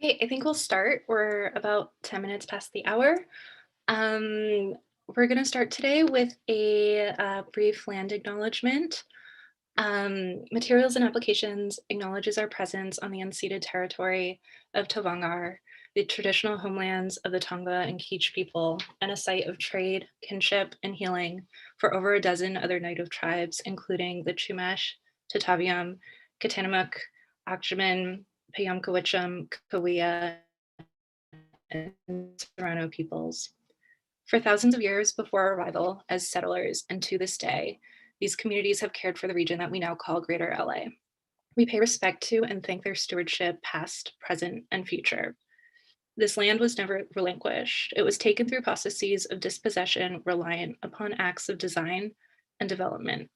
Okay, I think we'll start. We're about 10 minutes past the hour. Um, we're going to start today with a brief land acknowledgement. Materials and Applications acknowledges our presence on the unceded territory of Tovangar, the traditional homelands of the Tongva and Kizh people, and a site of trade, kinship, and healing for over a dozen other native tribes, including the Chumash, Tataviam, Katanamuk, Akjaman, Payamkawitcham, Kawiya, and Serrano peoples. For thousands of years before our arrival as settlers and to this day, these communities have cared for the region that we now call Greater LA. We pay respect to and thank their stewardship, past, present, and future. This land was never relinquished. It was taken through processes of dispossession reliant upon acts of design and development.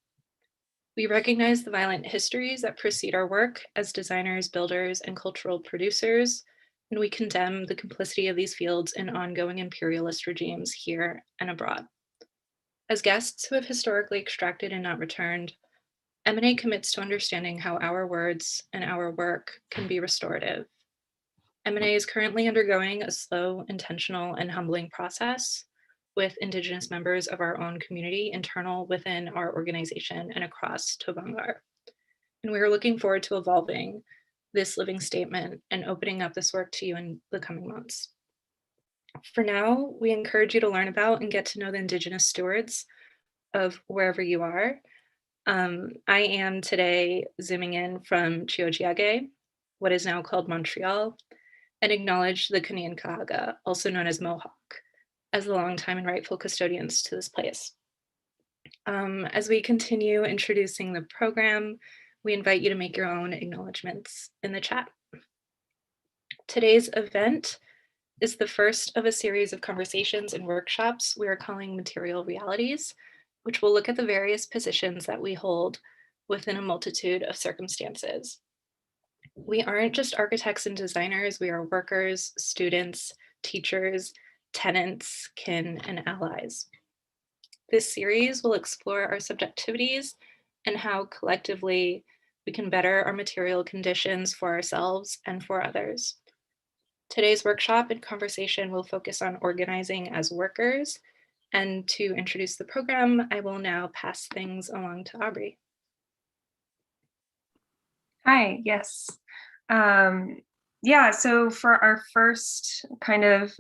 We recognize the violent histories that precede our work as designers, builders, and cultural producers, and we condemn the complicity of these fields in ongoing imperialist regimes here and abroad. As guests who have historically extracted and not returned, M&A commits to understanding how our words and our work can be restorative. M&A is currently undergoing a slow, intentional, and humbling process with Indigenous members of our own community internal within our organization and across Tovangar. And we are looking forward to evolving this living statement and opening up this work to you in the coming months. For now, we encourage you to learn about and get to know the Indigenous stewards of wherever you are. I am today zooming in from Chiochiage, what is now called Montreal, and acknowledge the Kanien'kehá:ka, also known as Mohawk, as the longtime and rightful custodians to this place. As we continue introducing the program, we invite you to make your own acknowledgements in the chat. Today's event is the first of a series of conversations and workshops we are calling Material Realities, which will look at the various positions that we hold within a multitude of circumstances. We aren't just architects and designers, we are workers, students, teachers, tenants, kin, and allies. This series will explore our subjectivities and how collectively we can better our material conditions for ourselves and for others. Today's workshop and conversation will focus on organizing as workers, and to introduce the program, I will now pass things along to Aubrey. Hi, yes. Yeah, so for our first kind of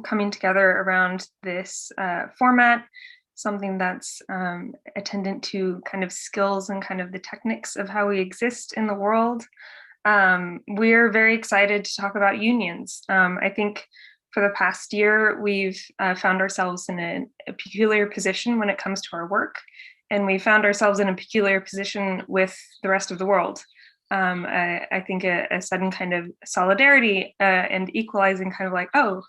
coming together around this format, something that's attendant to kind of skills and kind of the techniques of how we exist in the world, we're very excited to talk about unions. I think for the past year, we've found ourselves in a peculiar position when it comes to our work. And we found ourselves in a peculiar position with the rest of the world. I think a sudden kind of solidarity and equalizing kind of like, oh,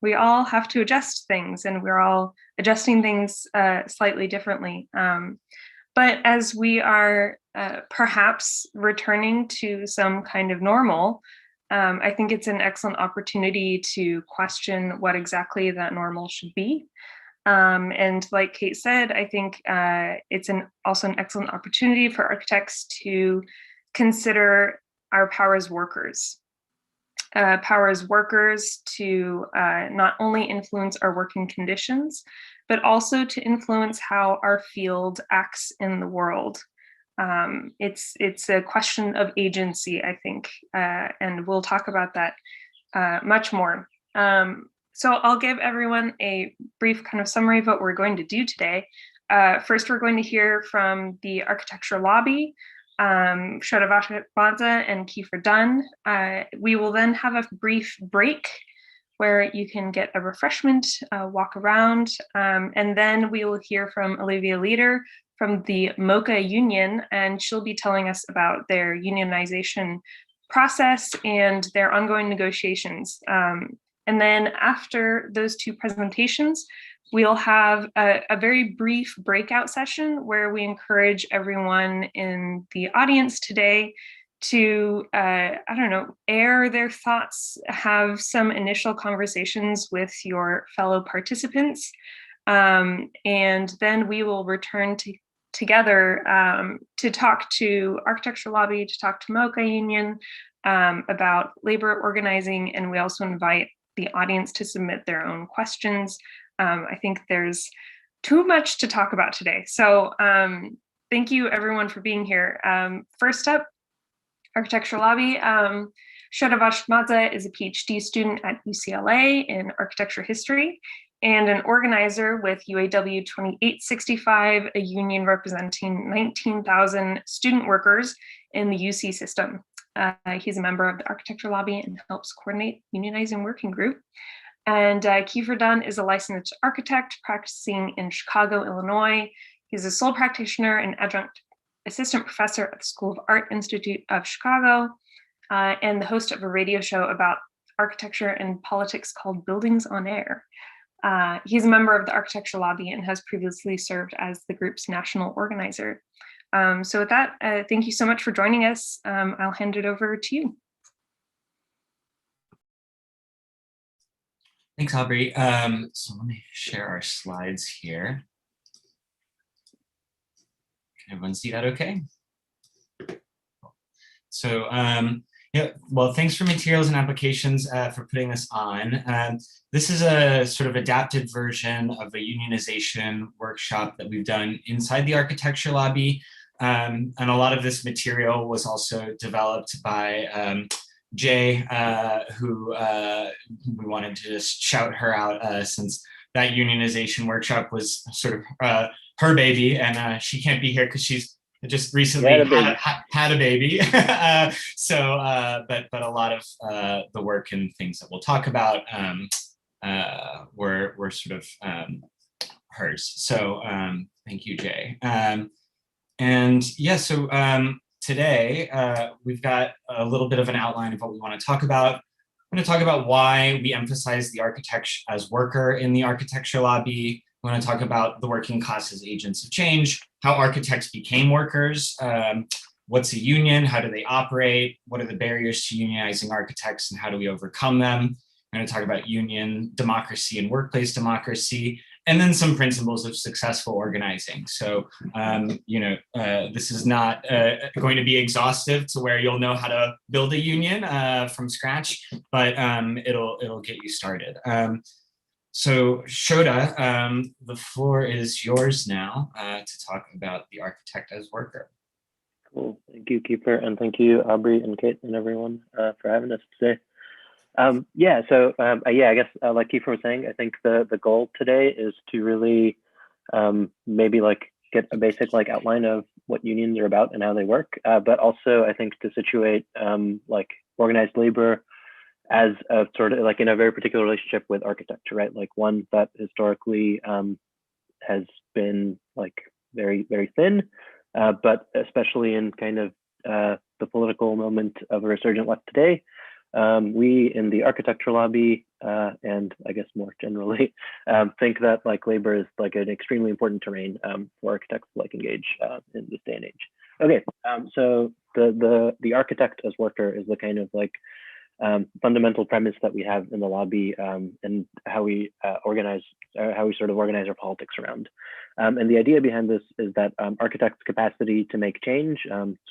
we all have to adjust things and we're all adjusting things slightly differently. But as we are perhaps returning to some kind of normal, I think it's an excellent opportunity to question what exactly that normal should be. And like Kate said, I think it's also an excellent opportunity for architects to consider our power as workers. Power as workers to not only influence our working conditions, but also to influence how our field acts in the world. It's a question of agency, I think, and we'll talk about that much more. So I'll give everyone a brief kind of summary of what we're going to do today. First, we're going to hear from the architecture lobby, Shota Vashakmadze and Keefer Dunn. We will then have a brief break where you can get a refreshment, walk around, and then we will hear from Olivia Leiter from the MOCA Union, and she'll be telling us about their unionization process and their ongoing negotiations. And then after those two presentations, we'll have a very brief breakout session where we encourage everyone in the audience today to, air their thoughts, have some initial conversations with your fellow participants. And then we will return together to talk to Architecture Lobby, to talk to MOCA Union, about labor organizing, and we also invite the audience to submit their own questions. I think there's too much to talk about today. So thank you everyone for being here. First up, Architecture Lobby. Shota Vashakmadze is a PhD student at UCLA in architecture history and an organizer with UAW 2865, a union representing 19,000 student workers in the UC system. He's a member of the Architecture Lobby and helps coordinate unionizing working group. And Keefer Dunn is a licensed architect practicing in Chicago, Illinois. He's a sole practitioner and adjunct assistant professor at the School of Art Institute of Chicago, and the host of a radio show about architecture and politics called Buildings on Air. He's a member of the Architecture Lobby and has previously served as the group's national organizer. So with that, thank you so much for joining us. I'll hand it over to you. Thanks, Aubrey. So let me share our slides here. Can everyone see that okay? So yeah, well, thanks for Materials and Applications for putting this on. This is a sort of adapted version of a unionization workshop that we've done inside the Architecture Lobby. And a lot of this material was also developed by Jay, who we wanted to just shout her out since that unionization workshop was sort of her baby, and she can't be here because she's just recently had a baby. But a lot of the work and things that we'll talk about were sort of hers. So thank you, Jay. And yeah, so today we've got a little bit of an outline of what we want to talk about. I'm going to talk about why we emphasize the architect as worker in the Architecture Lobby. I want to talk about the working class as agents of change, how architects became workers, what's a union, how do they operate, what are the barriers to unionizing architects, and how do we overcome them. I'm going to talk about union democracy and workplace democracy, and then some principles of successful organizing. So, this is not going to be exhaustive to where you'll know how to build a union from scratch, but it'll get you started. So Shota, the floor is yours now to talk about the architect as worker. Cool, thank you, Keefer, and thank you, Aubrey and Kate and everyone for having us today. I guess like Keefer was saying, I think the goal today is to really maybe like get a basic like outline of what unions are about and how they work, but also I think to situate like organized labor as a sort of like in a very particular relationship with architecture, right? Like one that historically has been like very, very thin, but especially in kind of the political moment of a resurgent left today, we in the Architecture Lobby and I guess more generally think that like labor is like an extremely important terrain for architects to like engage in this day and age. Okay, so the architect as worker is the kind of like fundamental premise that we have in the lobby and how we organize, how we sort of organize our politics around. And the idea behind this is that architects' capacity to make change,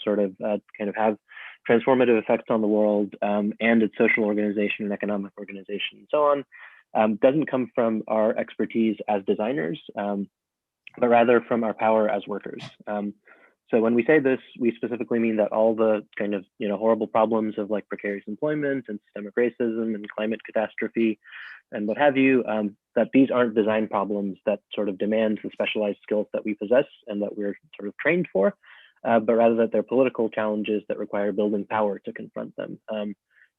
sort of kind of have transformative effects on the world and its social organization and economic organization and so on, doesn't come from our expertise as designers, but rather from our power as workers. So when we say this, we specifically mean that all the kind of horrible problems of like precarious employment and systemic racism and climate catastrophe and what have you, that these aren't design problems that sort of demand the specialized skills that we possess and that we're sort of trained for, but rather that they're political challenges that require building power to confront them.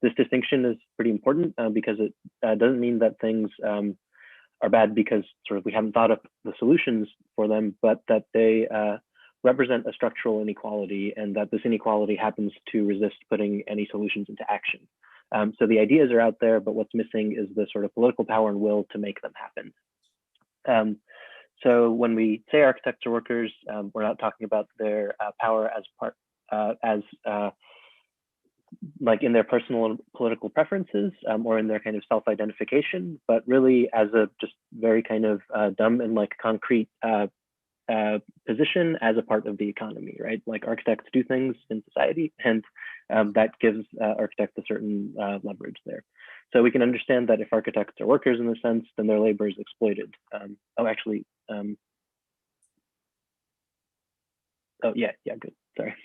This distinction is pretty important because it doesn't mean that things are bad because sort of we haven't thought up the solutions for them, but that they represent a structural inequality and that this inequality happens to resist putting any solutions into action. So the ideas are out there, but what's missing is the sort of political power and will to make them happen. So when we say architects are workers, we're not talking about their power as like in their personal and political preferences or in their kind of self-identification, but really as a just very kind of dumb and like concrete position as a part of the economy, right? Like architects do things in society, and that gives architects a certain leverage there. So we can understand that if architects are workers in the sense, then their labor is exploited. Good, sorry.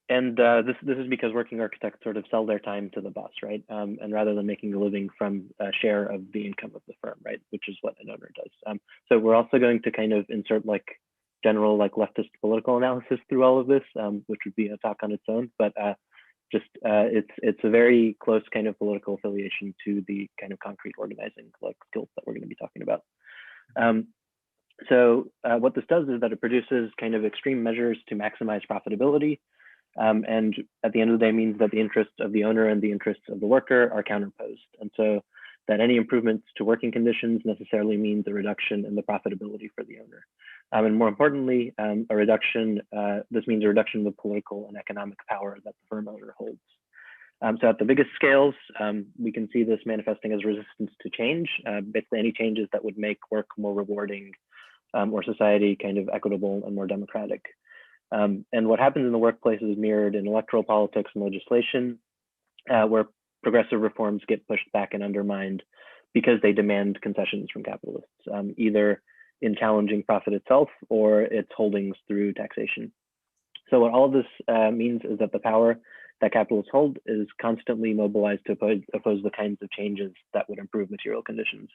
This is because working architects sort of sell their time to the boss, right? And rather than making a living from a share of the income of the firm, right? Which is what an owner does. So we're also going to kind of insert like general like leftist political analysis through all of this, which would be a talk on its own. But it's a very close kind of political affiliation to the kind of concrete organizing like skills that we're going to be talking about. What this does is that it produces kind of extreme measures to maximize profitability. And at the end of the day means that the interests of the owner and the interests of the worker are counterposed. And so that any improvements to working conditions necessarily means a reduction in the profitability for the owner. And more importantly, this means a reduction in the political and economic power that the firm owner holds. So at the biggest scales, we can see this manifesting as resistance to change, basically any changes that would make work more rewarding or society kind of equitable and more democratic. And what happens in the workplace is mirrored in electoral politics and legislation, where progressive reforms get pushed back and undermined because they demand concessions from capitalists, either in challenging profit itself or its holdings through taxation. So what all of this means is that the power that capitalists hold is constantly mobilized to oppose the kinds of changes that would improve material conditions.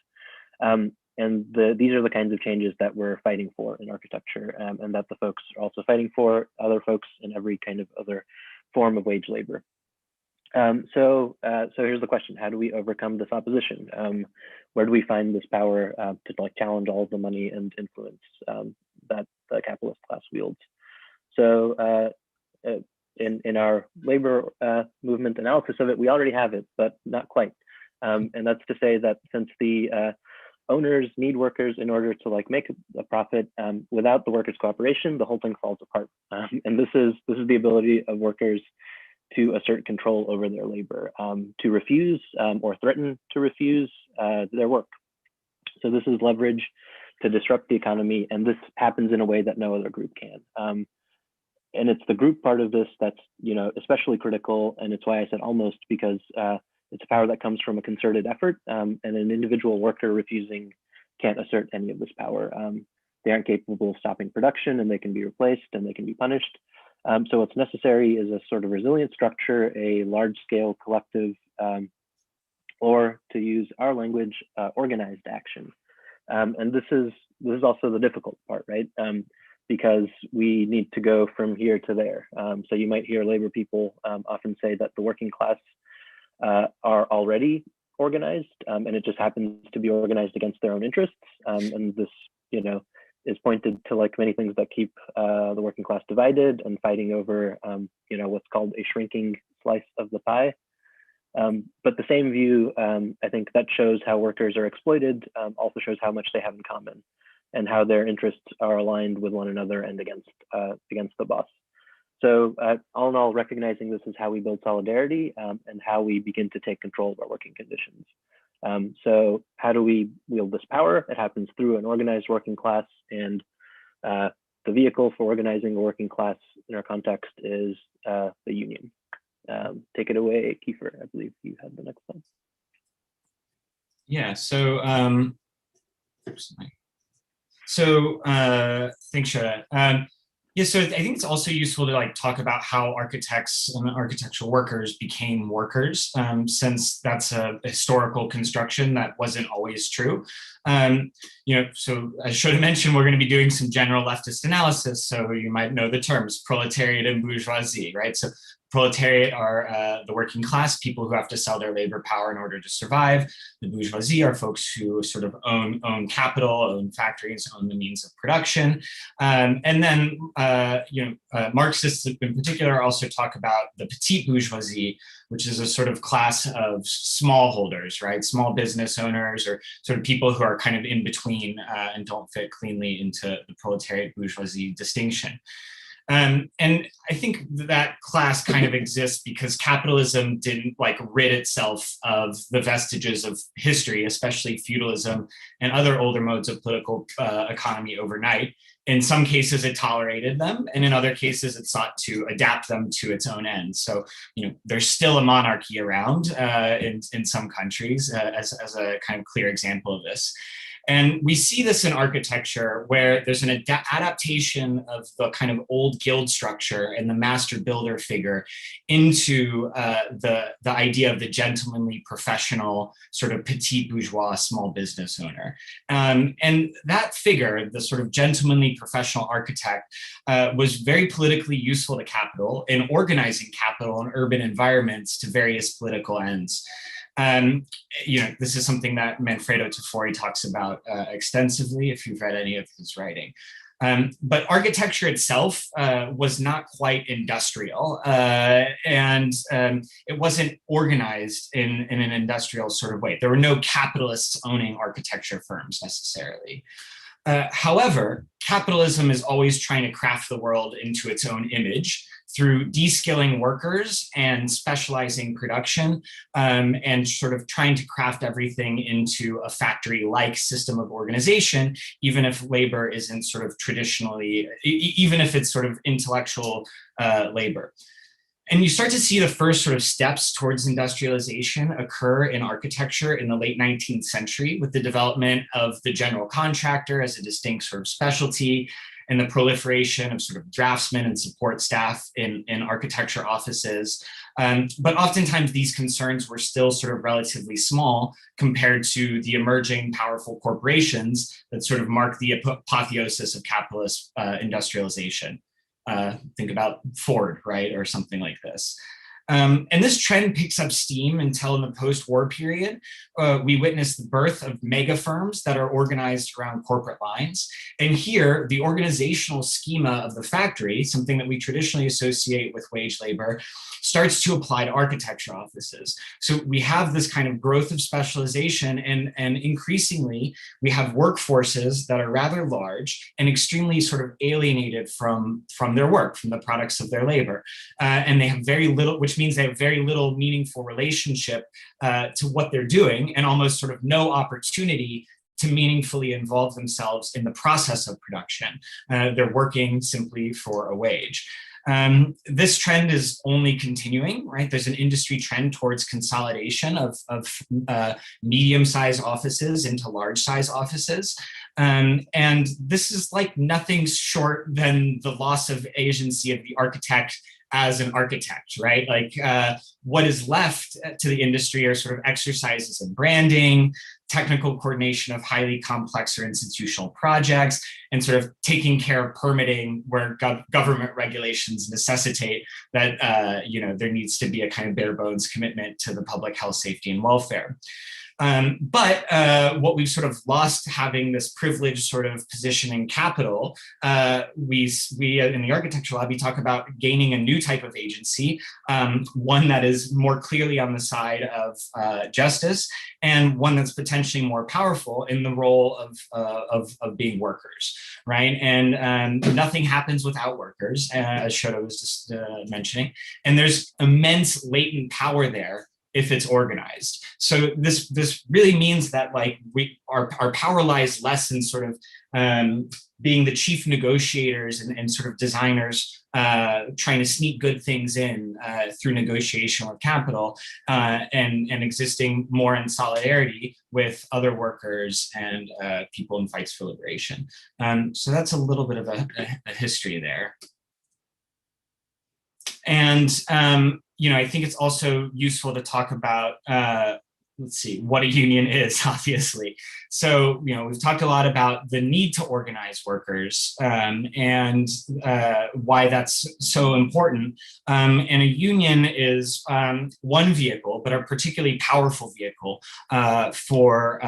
These are the kinds of changes that we're fighting for in architecture, and that the folks are also fighting for other folks in every kind of other form of wage labor. So here's the question: how do we overcome this opposition? Where do we find this power to like challenge all of the money and influence that the capitalist class wields? So in our labor movement analysis of it, we already have it, but not quite. And that's to say that since the owners need workers in order to like make a profit, without the workers' cooperation, the whole thing falls apart. And this is the ability of workers to assert control over their labor, to refuse or threaten to refuse their work. So this is leverage to disrupt the economy, and this happens in a way that no other group can. And it's the group part of this that's especially critical, and it's why I said almost, because it's a power that comes from a concerted effort, and an individual worker refusing can't assert any of this power. They aren't capable of stopping production, and they can be replaced and they can be punished. So what's necessary is a sort of resilient structure, a large-scale collective, or to use our language, organized action. And this is also the difficult part, right? Because we need to go from here to there. So you might hear labor people often say that the working class are already organized, and it just happens to be organized against their own interests. And this, is pointed to like many things that keep the working class divided and fighting over, what's called a shrinking slice of the pie. But the same view, I think that shows how workers are exploited, also shows how much they have in common and how their interests are aligned with one another and against the boss. So all in all, recognizing this is how we build solidarity and how we begin to take control of our working conditions. So how do we wield this power? It happens through an organized working class, and the vehicle for organizing a working class in our context is the union. Take it away, Keefer. I believe you have the next one. Yeah, so thanks, Shota. Yeah, so I think it's also useful to like talk about how architects and architectural workers became workers, since that's a historical construction that wasn't always true. So as Shota mentioned, we're going to be doing some general leftist analysis, so you might know the terms proletariat and bourgeoisie, right? So proletariat are the working class, people who have to sell their labor power in order to survive. The bourgeoisie are folks who sort of own capital, own factories, own the means of production. And then, Marxists in particular also talk about the petite bourgeoisie, which is a sort of class of smallholders, right? Small business owners, or sort of people who are kind of in between and don't fit cleanly into the proletariat bourgeoisie distinction. And I think that class kind of exists because capitalism didn't like rid itself of the vestiges of history, especially feudalism and other older modes of political economy overnight. In some cases, it tolerated them, and in other cases, it sought to adapt them to its own ends. So, there's still a monarchy around in some countries as a kind of clear example of this. And we see this in architecture where there's an adaptation of the kind of old guild structure and the master builder figure into the idea of the gentlemanly professional sort of petit bourgeois small business owner. And that figure, the sort of gentlemanly professional architect, was very politically useful to capital in organizing capital in urban environments to various political ends. This is something that Manfredo Tafori talks about extensively if you've read any of his writing. But architecture itself was not quite industrial, and it wasn't organized in an industrial sort of way. There were no capitalists owning architecture firms necessarily. However, capitalism is always trying to craft the world into its own image through de-skilling workers and specializing production, and sort of trying to craft everything into a factory-like system of organization, even if labor isn't sort of traditionally, even if it's sort of intellectual labor. And you start to see the first sort of steps towards industrialization occur in architecture in the late 19th century with the development of the general contractor as a distinct sort of specialty, and the proliferation of sort of draftsmen and support staff in architecture offices. But oftentimes these concerns were still sort of relatively small compared to the emerging powerful corporations that sort of mark the apotheosis of capitalist industrialization. Think about Ford, right, or something like this. And this trend picks up steam until in the post-war period, we witness the birth of mega firms that are organized around corporate lines. And here, the organizational schema of the factory, something that we traditionally associate with wage labor, starts to apply to architecture offices. So we have this kind of growth of specialization, and increasingly, we have workforces that are rather large and extremely sort of alienated from their work, from the products of their labor. And they have very little, which means they have very little meaningful relationship to what they're doing, and almost sort of no opportunity to meaningfully involve themselves in the process of production. They're working simply for a wage. This trend is only continuing, right? There's an industry trend towards consolidation of medium-sized offices into large-size offices. And this is like nothing short than the loss of agency of the architect as an architect, right? Like what is left to the industry are sort of exercises in branding, technical coordination of highly complex or institutional projects, and sort of taking care of permitting where government regulations necessitate that there needs to be a kind of bare bones commitment to the public health, safety, and welfare. But what we've sort of lost having this privileged sort of position in capital, we in the architecture lobby talk about gaining a new type of agency, one that is more clearly on the side of justice, and one that's potentially more powerful in the role of being workers, right? And nothing happens without workers, as Shota was just mentioning, and there's immense latent power there if it's organized. So this really means that like our power lies less in sort of being the chief negotiators and sort of designers trying to sneak good things in through negotiation with capital, and existing more in solidarity with other workers and people in fights for liberation. So that's a little bit of a history there. And I think it's also useful to talk about, let's see, what a union is, obviously. So, we've talked a lot about the need to organize workers, and why that's so important. And a union is one vehicle, but a particularly powerful vehicle for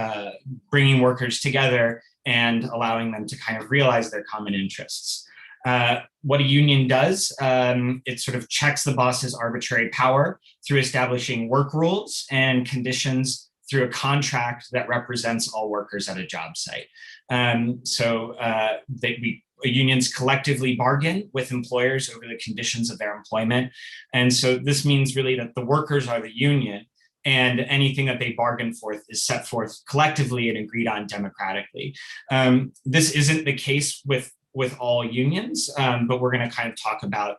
bringing workers together and allowing them to kind of realize their common interests. What a union does, it sort of checks the boss's arbitrary power through establishing work rules and conditions through a contract that represents all workers at a job site. Unions collectively bargain with employers over the conditions of their employment. And so this means really that the workers are the union, and anything that they bargain for is set forth collectively and agreed on democratically. This isn't the case with with all unions, but we're going to kind of talk about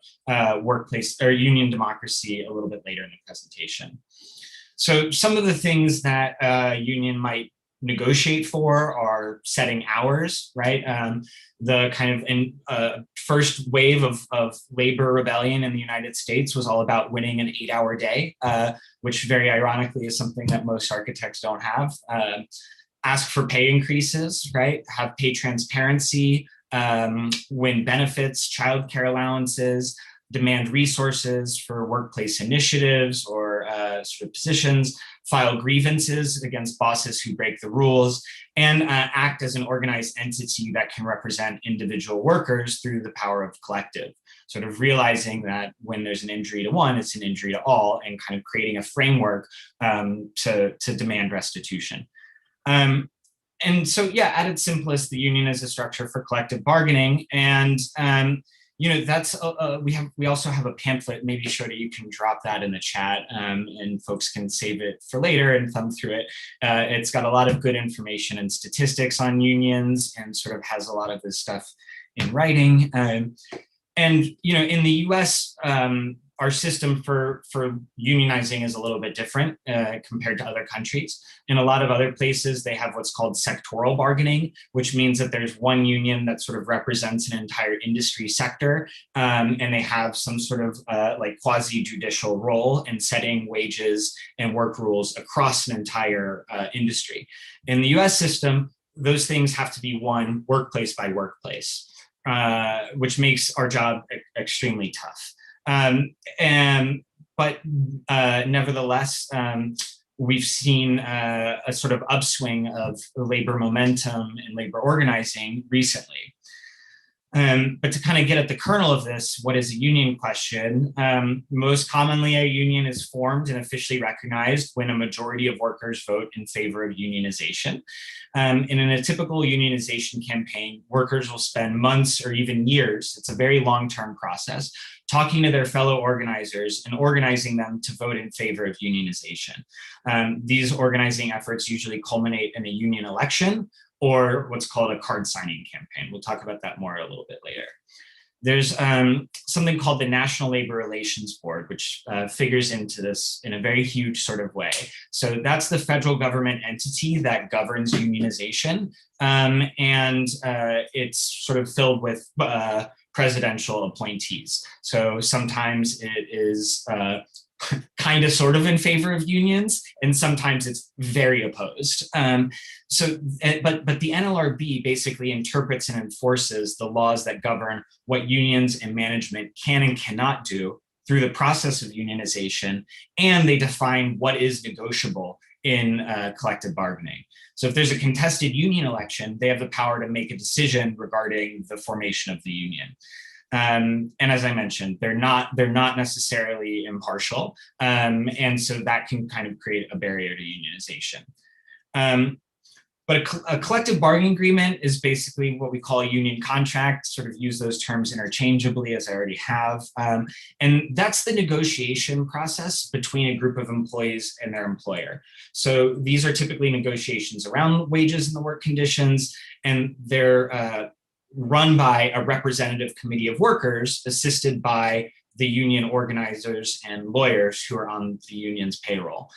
workplace or union democracy a little bit later in the presentation. So some of the things that a union might negotiate for are setting hours, right? The kind of first wave of labor rebellion in the United States was all about winning an 8-hour day, which very ironically is something that most architects don't have. Ask for pay increases, right? Have pay transparency, win benefits, childcare allowances, demand resources for workplace initiatives or sort of positions, file grievances against bosses who break the rules, and act as an organized entity that can represent individual workers through the power of collective. Sort of realizing that when there's an injury to one, it's an injury to all, and kind of creating a framework to demand restitution. And so, yeah, at its simplest, the union is a structure for collective bargaining. And you know, that's we also have a pamphlet. Maybe Shota, you can drop that in the chat, and folks can save it for later and thumb through it. It's got a lot of good information and statistics on unions, and sort of has a lot of this stuff in writing. And you know, in the U.S., our system for unionizing is a little bit different compared to other countries. In a lot of other places, they have what's called sectoral bargaining, which means that there's one union that sort of represents an entire industry sector, and they have some sort of like quasi-judicial role in setting wages and work rules across an entire industry. In the US system, those things have to be won workplace by workplace, which makes our job extremely tough. But nevertheless, we've seen a sort of upswing of labor momentum and labor organizing recently. But to kind of get at the kernel of this, what is a union question? Most commonly, a union is formed and officially recognized when a majority of workers vote in favor of unionization. And in a typical unionization campaign, workers will spend months or even years, it's a very long-term process, talking to their fellow organizers and organizing them to vote in favor of unionization. These organizing efforts usually culminate in a union election or what's called a card signing campaign. We'll talk about that more a little bit later. There's something called the National Labor Relations Board, which figures into this in a very huge sort of way. So that's the federal government entity that governs unionization. And it's sort of filled with presidential appointees. So sometimes it is kind of sort of in favor of unions, and sometimes it's very opposed. But the NLRB basically interprets and enforces the laws that govern what unions and management can and cannot do through the process of unionization, and they define what is negotiable in collective bargaining. So if there's a contested union election, they have the power to make a decision regarding the formation of the union. And as I mentioned, they're not necessarily impartial, and so that can kind of create a barrier to unionization. But a collective bargaining agreement is basically what we call a union contract, sort of use those terms interchangeably as I already have. And that's the negotiation process between a group of employees and their employer. So these are typically negotiations around wages and the work conditions, and they're run by a representative committee of workers assisted by the union organizers and lawyers who are on the union's payroll.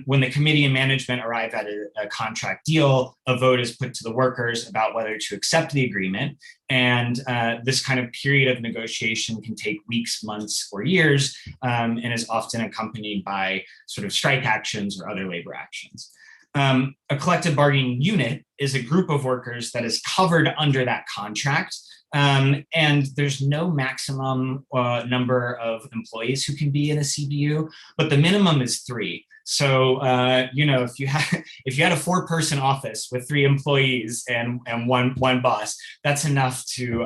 When the committee and management arrive at a contract deal, a vote is put to the workers about whether to accept the agreement. And this kind of period of negotiation can take weeks, months, or years, and is often accompanied by sort of strike actions or other labor actions. A collective bargaining unit is a group of workers that is covered under that contract. And there's no maximum number of employees who can be in a CBU, but the minimum is 3. So, you know, if you had a 4-person office with 3 employees and one boss, that's enough to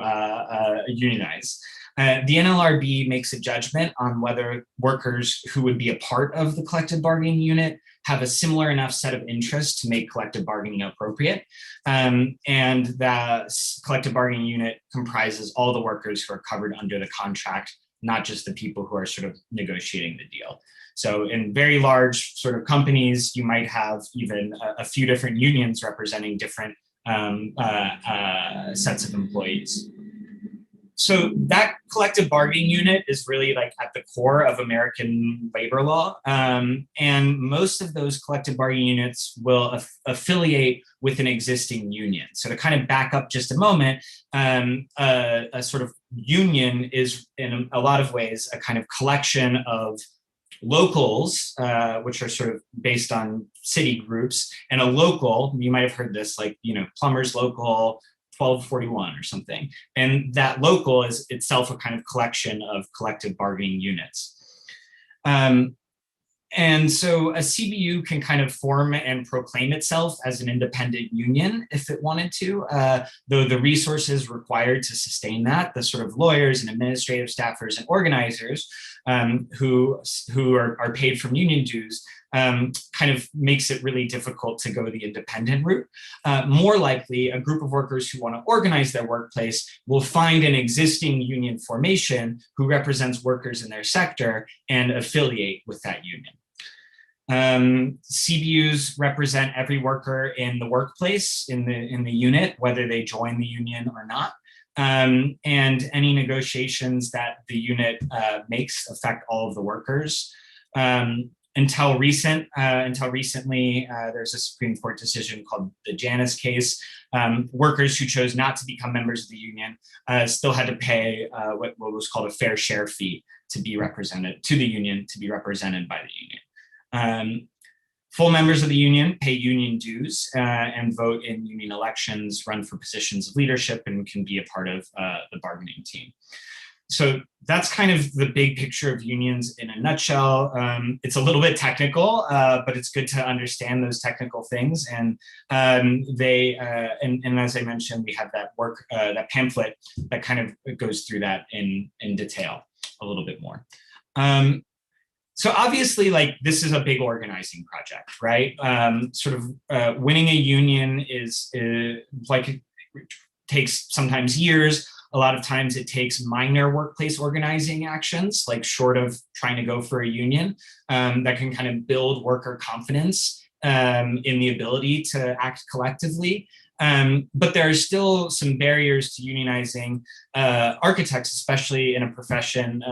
unionize. The NLRB makes a judgment on whether workers who would be a part of the collective bargaining unit have a similar enough set of interests to make collective bargaining appropriate. And the collective bargaining unit comprises all the workers who are covered under the contract, not just the people who are sort of negotiating the deal. So in very large sort of companies, you might have even a few different unions representing different sets of employees. So that collective bargaining unit is really like at the core of American labor law. And most of those collective bargaining units will affiliate with an existing union. So to kind of back up just a moment, a sort of union is in a lot of ways a kind of collection of locals, which are sort of based on city groups, and a local, you might have heard this, like, plumbers local 1241 or something. And that local is itself a kind of collection of collective bargaining units. And so a CBU can kind of form and proclaim itself as an independent union if it wanted to, though the resources required to sustain that, the sort of lawyers and administrative staffers and organizers who are paid from union dues, kind of makes it really difficult to go the independent route. More likely, a group of workers who want to organize their workplace will find an existing union formation who represents workers in their sector and affiliate with that union. CBUs represent every worker in the workplace, in the unit, whether they join the union or not. And any negotiations that the unit makes affect all of the workers. Until recently, there's a Supreme Court decision called the Janus case. Workers who chose not to become members of the union still had to pay what was called a fair share fee to be represented to the union, to be represented by the union. Full members of the union pay union dues and vote in union elections, run for positions of leadership, and can be a part of the bargaining team. So that's kind of the big picture of unions in a nutshell. It's a little bit technical, but it's good to understand those technical things. And and as I mentioned, we have that pamphlet that kind of goes through that in detail a little bit more. So obviously, like, this is a big organizing project, right? Winning a union is like, it takes sometimes years. A lot of times it takes minor workplace organizing actions, like short of trying to go for a union, that can kind of build worker confidence in the ability to act collectively. But there are still some barriers to unionizing architects, especially in a profession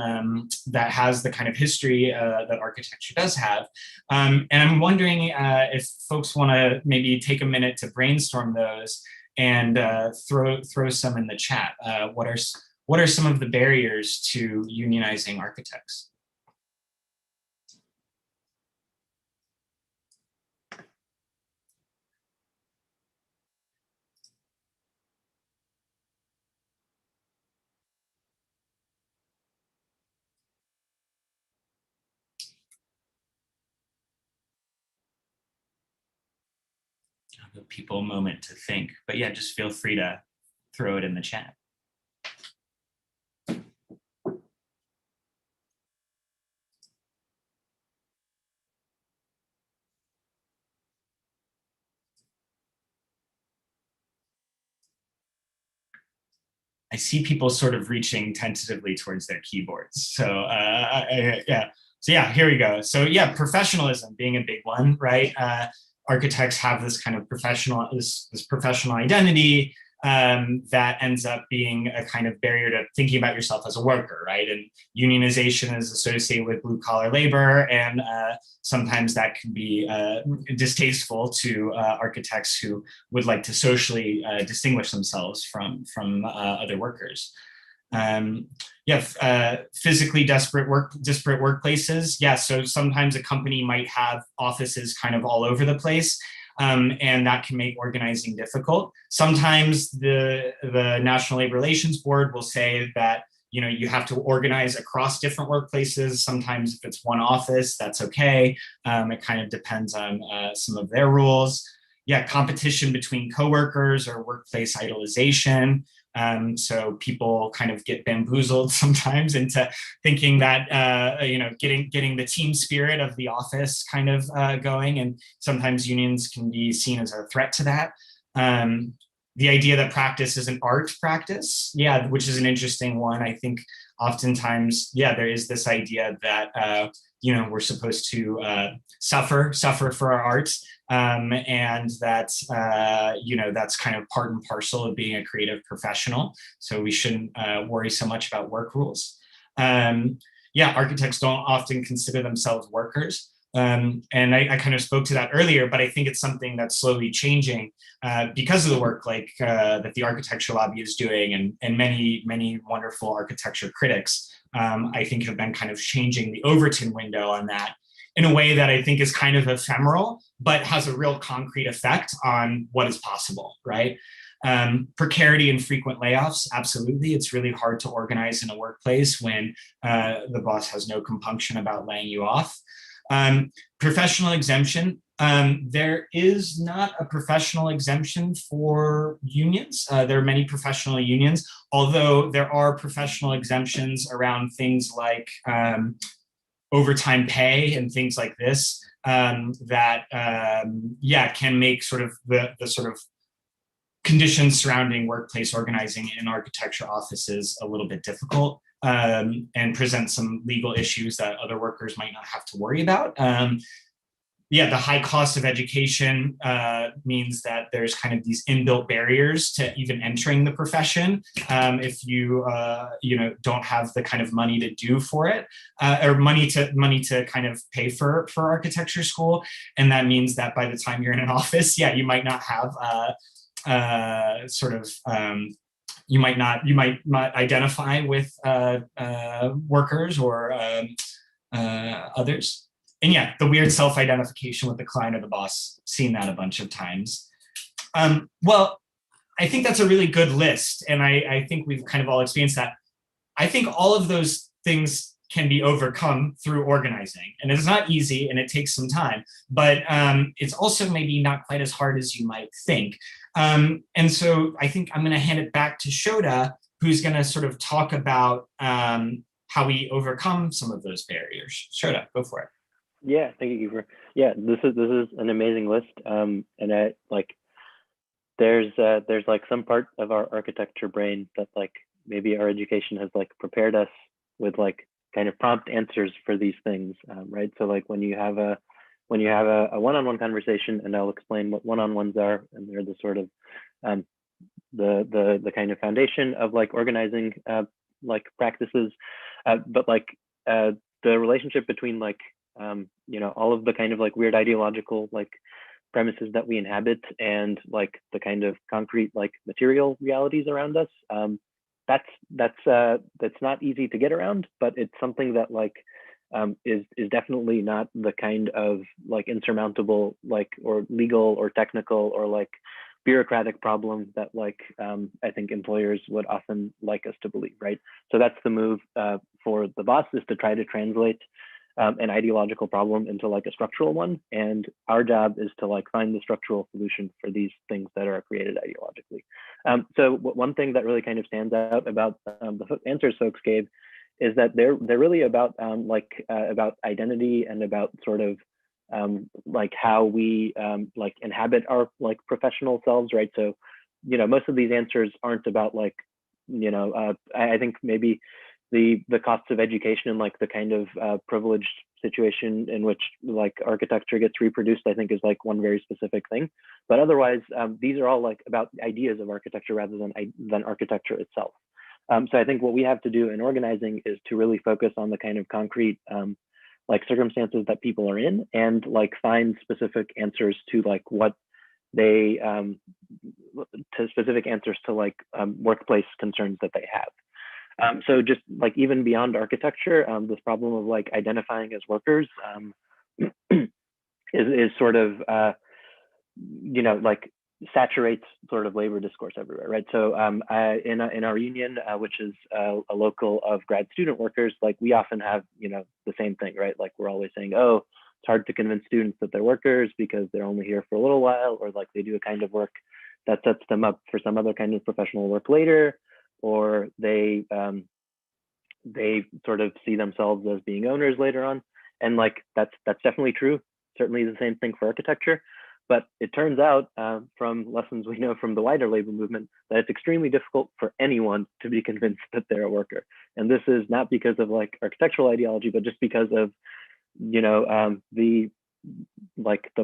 that has the kind of history that architecture does have. And I'm wondering if folks want to maybe take a minute to brainstorm those and throw some in the chat. What are some of the barriers to unionizing architects? I'll give people a moment to think, but yeah, just feel free to throw it in the chat. I see people sort of reaching tentatively towards their keyboards. So yeah. So yeah, here we go. So yeah, professionalism being a big one, right? Architects have this kind of professional identity that ends up being a kind of barrier to thinking about yourself as a worker, right? And unionization is associated with blue collar labor, and sometimes that can be distasteful to architects who would like to socially distinguish themselves from other workers. Physically disparate workplaces. Yeah, so sometimes a company might have offices kind of all over the place, and that can make organizing difficult. Sometimes the National Labor Relations Board will say that you have to organize across different workplaces. Sometimes if it's one office, that's okay. It kind of depends on some of their rules. Yeah, competition between coworkers or workplace idolization. So people kind of get bamboozled sometimes into thinking that, getting the team spirit of the office kind of going. And sometimes unions can be seen as a threat to that. The idea that practice is an art practice, yeah, which is an interesting one. I think oftentimes, yeah, there is this idea that, we're supposed to suffer for our arts, and that's that's kind of part and parcel of being a creative professional. So we shouldn't worry so much about work rules. Architects don't often consider themselves workers. And I kind of spoke to that earlier, but I think it's something that's slowly changing because of the work that the architecture lobby is doing, and many wonderful architecture critics, I think, have been kind of changing the Overton window on that in a way that I think is kind of ephemeral, but has a real concrete effect on what is possible, right? Precarity and frequent layoffs, absolutely. It's really hard to organize in a workplace when the boss has no compunction about laying you off. Professional exemption. There is not a professional exemption for unions. There are many professional unions, although there are professional exemptions around things like overtime pay and things like this that can make sort of the sort of conditions surrounding workplace organizing in architecture offices a little bit difficult, and present some legal issues that other workers might not have to worry about. The high cost of education means that there's kind of these inbuilt barriers to even entering the profession if you don't have the kind of money to do for it, or money to kind of pay for architecture school. And that means that by the time you're in an office, you might not have you might not identify with workers or others. And the weird self-identification with the client or the boss, seen that a bunch of times. Well, I think that's a really good list. And I think we've kind of all experienced that. I think all of those things can be overcome through organizing. And it's not easy and it takes some time, but it's also maybe not quite as hard as you might think. And so I think I'm going to hand it back to Shota, who's going to sort of talk about how we overcome some of those barriers. Shota, go for it. Yeah, thank you, Keefer. Yeah, this is an amazing list, and there's like some part of our architecture brain that like maybe our education has like prepared us with like kind of prompt answers for these things, right? So like when you have a one-on-one conversation, and I'll explain what one-on-ones are, and they're the sort of the kind of foundation of like organizing like practices, but like the relationship between like all of the kind of like weird ideological like premises that we inhabit and like the kind of concrete like material realities around us, that's not easy to get around, but it's something that like is definitely not the kind of like insurmountable like or legal or technical or like bureaucratic problem that like I think employers would often like us to believe, right? So that's the move for the boss, is to try to translate an ideological problem into like a structural one, and our job is to like find the structural solution for these things that are created ideologically. So one thing that really kind of stands out about the answers folks gave is that they're really about about identity and about sort of like how we like inhabit our like professional selves, right? So most of these answers aren't about like I think maybe the costs of education and like the kind of privileged situation in which like architecture gets reproduced, I think is like one very specific thing. But otherwise, these are all like about ideas of architecture rather than architecture itself. So I think what we have to do in organizing is to really focus on the kind of concrete like circumstances that people are in, and like find specific answers to like what they to specific answers to like workplace concerns that they have. So just like even beyond architecture, this problem of like identifying as workers is sort of like saturates sort of labor discourse everywhere, right? So in our union, which is a local of grad student workers, like we often have the same thing, right? Like we're always saying, oh, it's hard to convince students that they're workers because they're only here for a little while, or like they do a kind of work that sets them up for some other kind of professional work later, or they sort of see themselves as being owners later on. And like that's definitely true. Certainly the same thing for architecture. But it turns out from lessons we know from the wider labor movement that it's extremely difficult for anyone to be convinced that they're a worker. And this is not because of like architectural ideology, but just because of the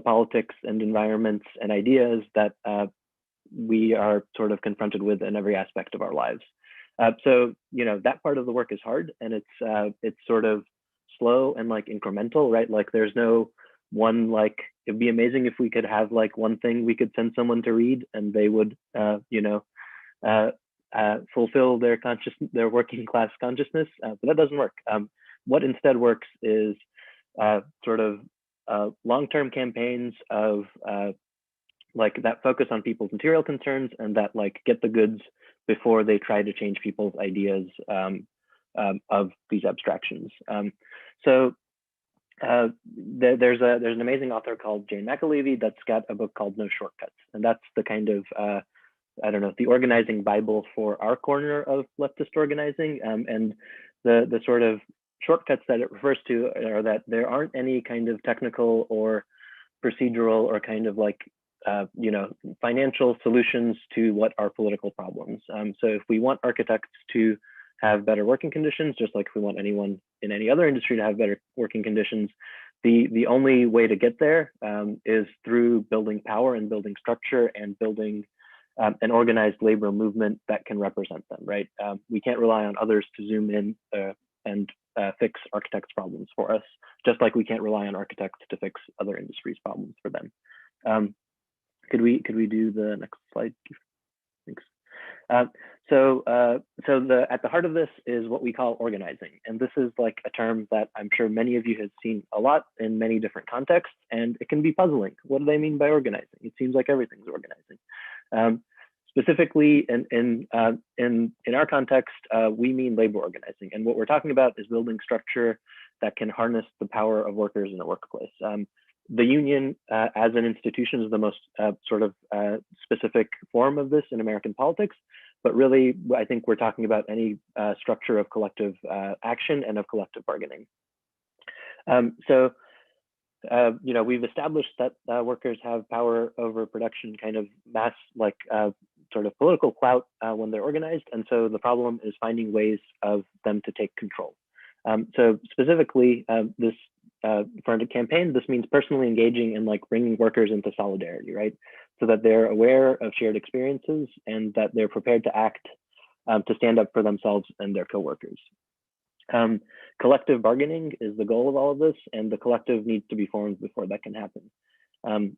politics and environments and ideas that we are sort of confronted with in every aspect of our lives. So that part of the work is hard, and it's sort of slow and like incremental, right? Like there's no one, like it'd be amazing if we could have like one thing we could send someone to read and they would fulfill their working class consciousness, but that doesn't work. What instead works is sort of long-term campaigns of like that focus on people's material concerns and that like get the goods before they try to change people's ideas of these abstractions. So there's an amazing author called Jane McAlevey that's got a book called No Shortcuts, and that's the kind of the organizing Bible for our corner of leftist organizing. And the sort of shortcuts that it refers to are that there aren't any kind of technical or procedural or kind of like financial solutions to what are political problems. So if we want architects to have better working conditions, just like if we want anyone in any other industry to have better working conditions, the only way to get there is through building power and building structure and building an organized labor movement that can represent them, right? We can't rely on others to zoom in and fix architects' problems for us, just like we can't rely on architects to fix other industries' problems for them. Could we do the next slide? Thanks. So at the heart of this is what we call organizing, and this is like a term that I'm sure many of you have seen a lot in many different contexts, and it can be puzzling. What do they mean by organizing? It seems like everything's organizing. Specifically, in our context, we mean labor organizing, and what we're talking about is building structure that can harness the power of workers in the workplace. The union as an institution is the most sort of specific form of this in American politics, but really, I think we're talking about any structure of collective action and of collective bargaining. We've established that workers have power over production, kind of mass, like sort of political clout when they're organized, and so the problem is finding ways of them to take control. So specifically, this for a campaign, this means personally engaging and like bringing workers into solidarity, right? So that they're aware of shared experiences and that they're prepared to act to stand up for themselves and their coworkers. Collective bargaining is the goal of all of this, and the collective needs to be formed before that can happen.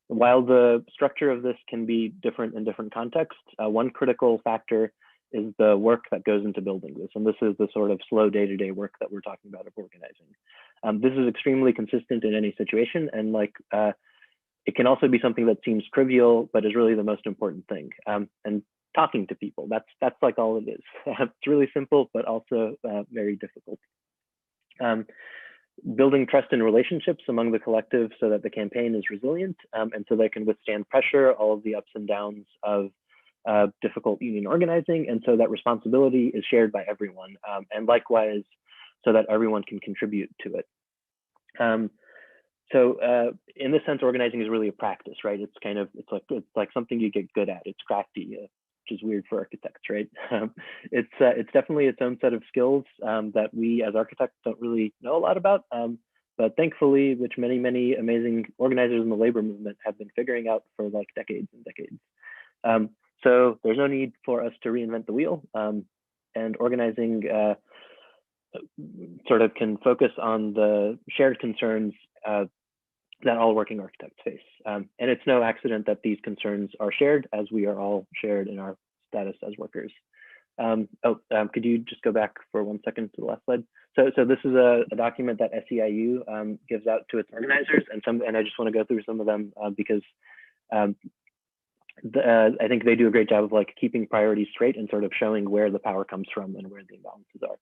While the structure of this can be different in different contexts, one critical factor is the work that goes into building this. And this is the sort of slow day-to-day work that we're talking about of organizing. This is extremely consistent in any situation. And like, it can also be something that seems trivial, but is really the most important thing. And talking to people, that's like all it is. It's really simple, but also very difficult. Building trust and relationships among the collective so that the campaign is resilient and so they can withstand pressure, all of the ups and downs of difficult union organizing, and so that responsibility is shared by everyone, and likewise, so that everyone can contribute to it. In this sense, organizing is really a practice, right? It's like something you get good at. It's crafty, which is weird for architects, right? It's definitely its own set of skills that we as architects don't really know a lot about, but thankfully, which many amazing organizers in the labor movement have been figuring out for like decades and decades. So there's no need for us to reinvent the wheel, and organizing sort of can focus on the shared concerns that all working architects face. And it's no accident that these concerns are shared, as we are all shared in our status as workers. Could you just go back for 1 second to the last slide? So this is a document that SEIU gives out to its organizers, and I just want to go through some of them because I think they do a great job of like keeping priorities straight and sort of showing where the power comes from and where the imbalances are.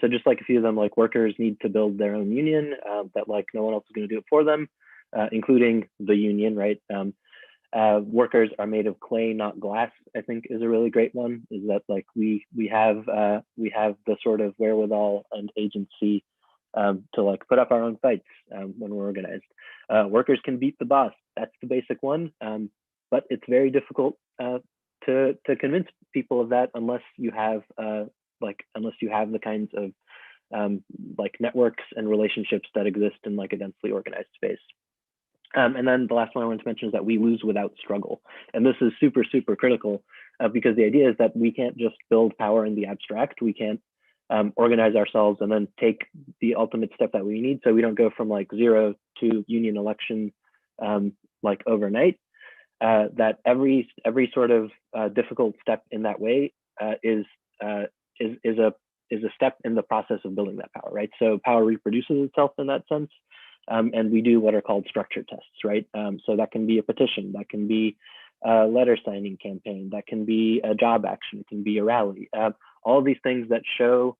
So just like a few of them, like workers need to build their own union that like no one else is going to do it for them, including the union, right? Workers are made of clay, not glass, I think is a really great one, is that like we have the sort of wherewithal and agency to like put up our own fights when we're organized. Workers can beat the boss. That's the basic one. But it's very difficult to convince people of that unless you have the kinds of like networks and relationships that exist in like a densely organized space. And then the last one I wanted to mention is that we lose without struggle. And this is super, super critical because the idea is that we can't just build power in the abstract. We can't organize ourselves and then take the ultimate step that we need. So we don't go from like 0 to union election like overnight. That every sort of difficult step in that way is a step in the process of building that power, right? So power reproduces itself in that sense. And we do what are called structure tests, right? So that can be a petition, that can be a letter signing campaign, that can be a job action, it can be a rally. All of these things that show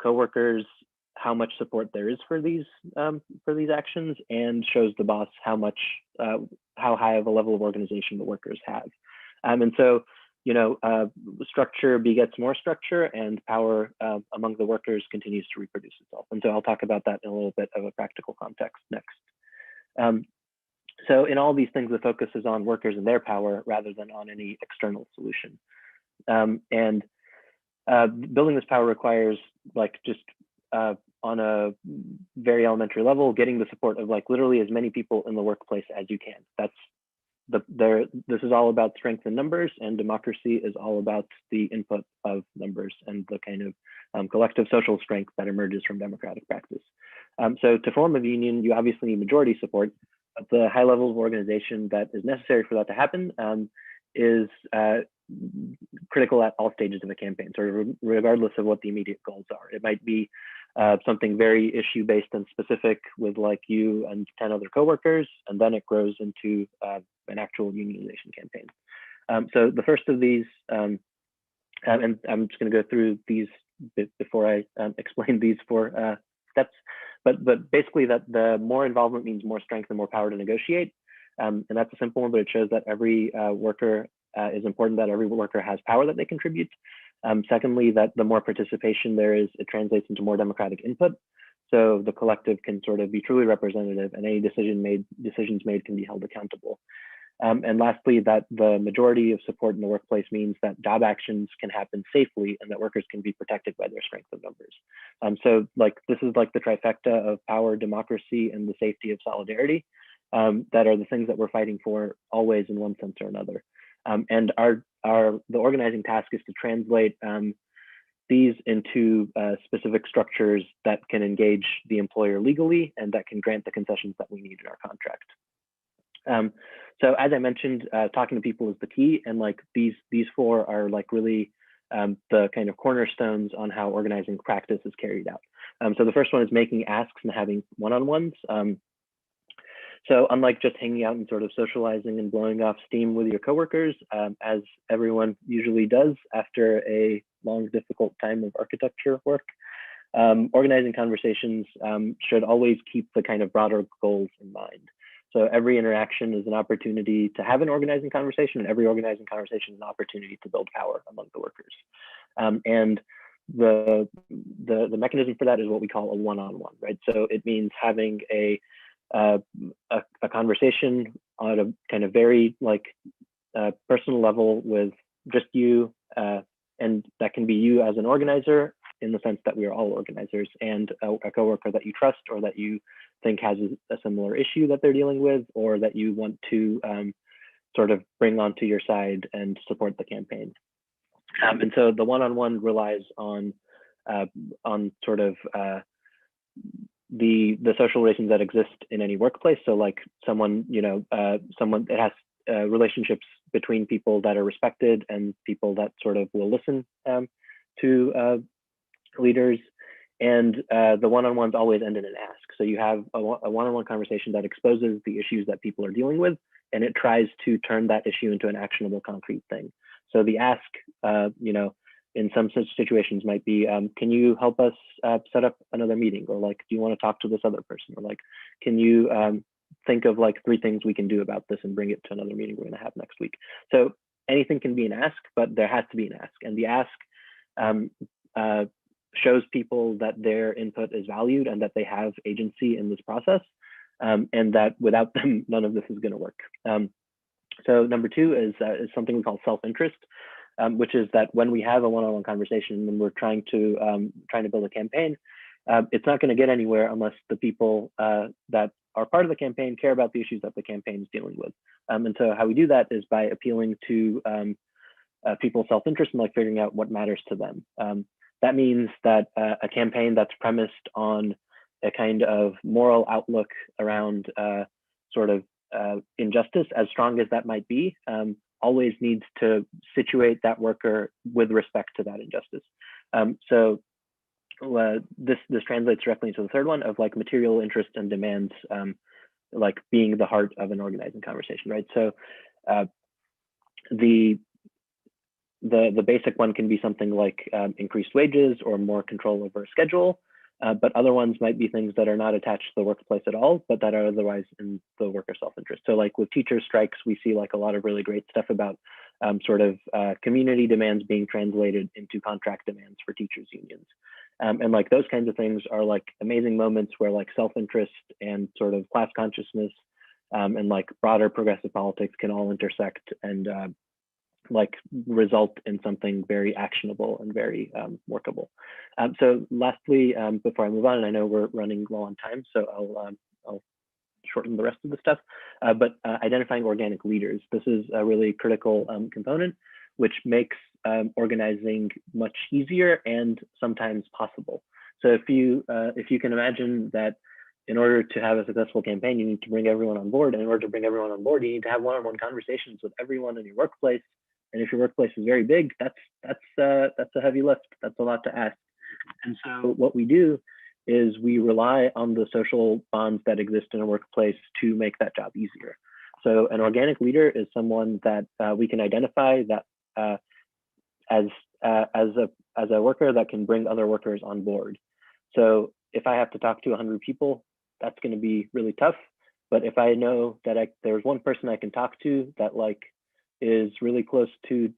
coworkers how much support there is for these actions, and shows the boss how high of a level of organization the workers have. And so, you know, structure begets more structure, and power among the workers continues to reproduce itself. And so I'll talk about that in a little bit of a practical context next. So in all these things, the focus is on workers and their power rather than on any external solution. And building this power requires like just on a very elementary level, getting the support of like literally as many people in the workplace as you can. That's this is all about strength in numbers, and democracy is all about the input of numbers and the kind of collective social strength that emerges from democratic practice. So to form a union, you obviously need majority support, but the high level of organization that is necessary for that to happen is critical at all stages of a campaign, sort of regardless of what the immediate goals are. It might be something very issue-based and specific with like you and 10 other coworkers, and then it grows into an actual unionization campaign. So the first of these, and I'm just going to go through these before I explain these 4 steps, but basically that the more involvement means more strength and more power to negotiate. And that's a simple one, but it shows that every worker is important, that every worker has power that they contribute. Secondly, that the more participation there is, it translates into more democratic input. So the collective can sort of be truly representative, and any decisions made can be held accountable. And lastly, that the majority of support in the workplace means that job actions can happen safely and that workers can be protected by their strength of numbers. So like this is like the trifecta of power, democracy, and the safety of solidarity that are the things that we're fighting for always in one sense or another. And the organizing task is to translate these into specific structures that can engage the employer legally and that can grant the concessions that we need in our contract. So as I mentioned, talking to people is the key, and like these 4 are like really the kind of cornerstones on how organizing practice is carried out. So the first one is making asks and having one-on-ones. So unlike just hanging out and sort of socializing and blowing off steam with your coworkers, as everyone usually does after a long, difficult time of architecture work, organizing conversations should always keep the kind of broader goals in mind. So every interaction is an opportunity to have an organizing conversation, and every organizing conversation is an opportunity to build power among the workers. And the mechanism for that is what we call a one-on-one, right? So it means having a conversation on a kind of very like personal level with just you, and that can be you as an organizer in the sense that we are all organizers, and a coworker that you trust or that you think has a similar issue that they're dealing with, or that you want to sort of bring onto your side and support the campaign. And so the one-on-one relies on sort of the social relations that exist in any workplace. So like someone, you know, it has relationships between people that are respected and people that sort of will listen to leaders. And the one-on-ones always end in an ask. So you have a one-on-one conversation that exposes the issues that people are dealing with, and it tries to turn that issue into an actionable, concrete thing. So the ask, you know, in some such situations might be, can you help us set up another meeting? Or like, do you want to talk to this other person? Or like, can you think of like 3 things we can do about this and bring it to another meeting we're going to have next week? So anything can be an ask, but there has to be an ask. And the ask shows people that their input is valued and that they have agency in this process, and that without them, none of this is going to work. So number 2 is something we call self-interest, which is that when we have a one-on-one conversation and we're trying to build a campaign, it's not going to get anywhere unless the people that are part of the campaign care about the issues that the campaign is dealing with. And so how we do that is by appealing to people's self-interest and like figuring out what matters to them. That means that a campaign that's premised on a kind of moral outlook around sort of injustice, as strong as that might be, always needs to situate that worker with respect to that injustice. So this translates directly into the third one of like material interest and demands, like being the heart of an organizing conversation, right? So the basic one can be something like increased wages or more control over a schedule, but other ones might be things that are not attached to the workplace at all, but that are otherwise in the worker self-interest. So like with teacher strikes, we see like a lot of really great stuff about sort of community demands being translated into contract demands for teachers unions. And like those kinds of things are like amazing moments where like self-interest and sort of class consciousness and like broader progressive politics can all intersect and like result in something very actionable and very workable. So lastly, before I move on, and I know we're running low on time, so I'll shorten the rest of the stuff, but identifying organic leaders. This is a really critical component, which makes organizing much easier and sometimes possible. So if you can imagine that in order to have a successful campaign, you need to bring everyone on board. And in order to bring everyone on board, you need to have one-on-one conversations with everyone in your workplace. And if your workplace is very big, that's a heavy lift. That's a lot to ask. And so what we do is we rely on the social bonds that exist in a workplace to make that job easier. So an organic leader is someone that we can identify that as a worker that can bring other workers on board. So if I have to talk to 100 people, that's going to be really tough. But if I know that there's one person I can talk to that like is really close to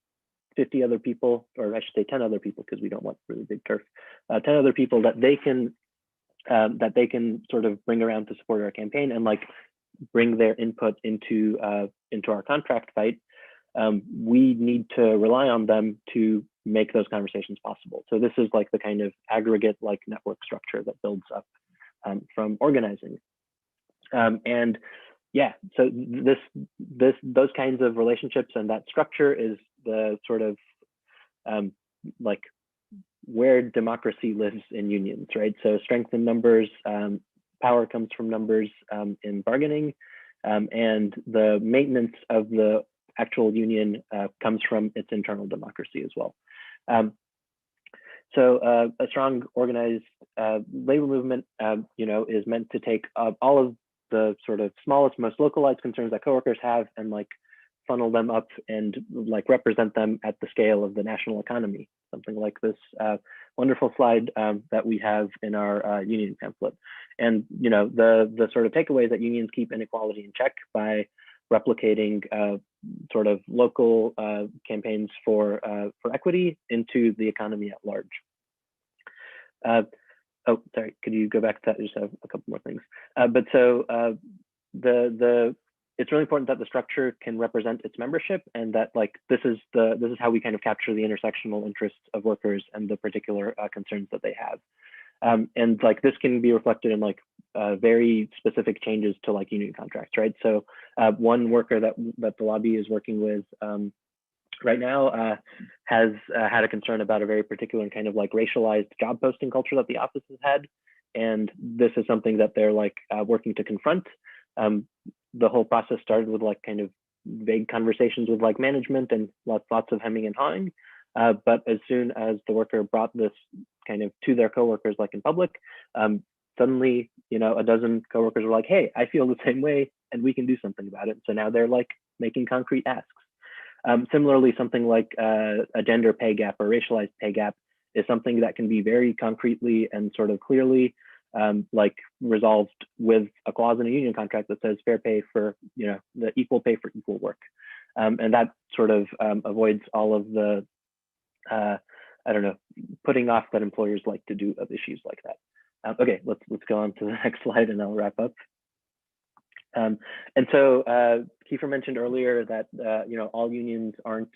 50 other people, or I should say 10 other people, because we don't want really big turf, 10 other people that they can sort of bring around to support our campaign and like bring their input into our contract fight, we need to rely on them to make those conversations possible. So this is like the kind of aggregate like network structure that builds up from organizing. And yeah, so those kinds of relationships and that structure is the sort of like where democracy lives in unions, right? So strength in numbers, power comes from numbers in bargaining, and the maintenance of the actual union comes from its internal democracy as well. So a strong organized labor movement, is meant to take all of the sort of smallest, most localized concerns that coworkers have and like funnel them up and like represent them at the scale of the national economy. Something like this wonderful slide that we have in our union pamphlet. And the sort of takeaway is that unions keep inequality in check by replicating sort of local campaigns for equity into the economy at large. Oh, sorry, could you go back to that? I just have a couple more things. But so it's really important that the structure can represent its membership, and that like this is how we kind of capture the intersectional interests of workers and the particular concerns that they have. And like this can be reflected in like very specific changes to like union contracts, right? So one worker that the lobby is working with right now has had a concern about a very particular kind of like racialized job posting culture that the office has had. And this is something that they're like working to confront. The whole process started with like kind of vague conversations with like management and lots of hemming and hawing. But as soon as the worker brought this kind of to their coworkers, like in public, suddenly, a dozen coworkers were like, hey, I feel the same way and we can do something about it. So now they're like making concrete asks. Similarly, something like a gender pay gap or racialized pay gap is something that can be very concretely and sort of clearly like resolved with a clause in a union contract that says fair pay for, the equal pay for equal work. And that sort of avoids all of the, putting off that employers like to do of issues like that. Okay, let's go on to the next slide and I'll wrap up. And so Keefer mentioned earlier that all unions aren't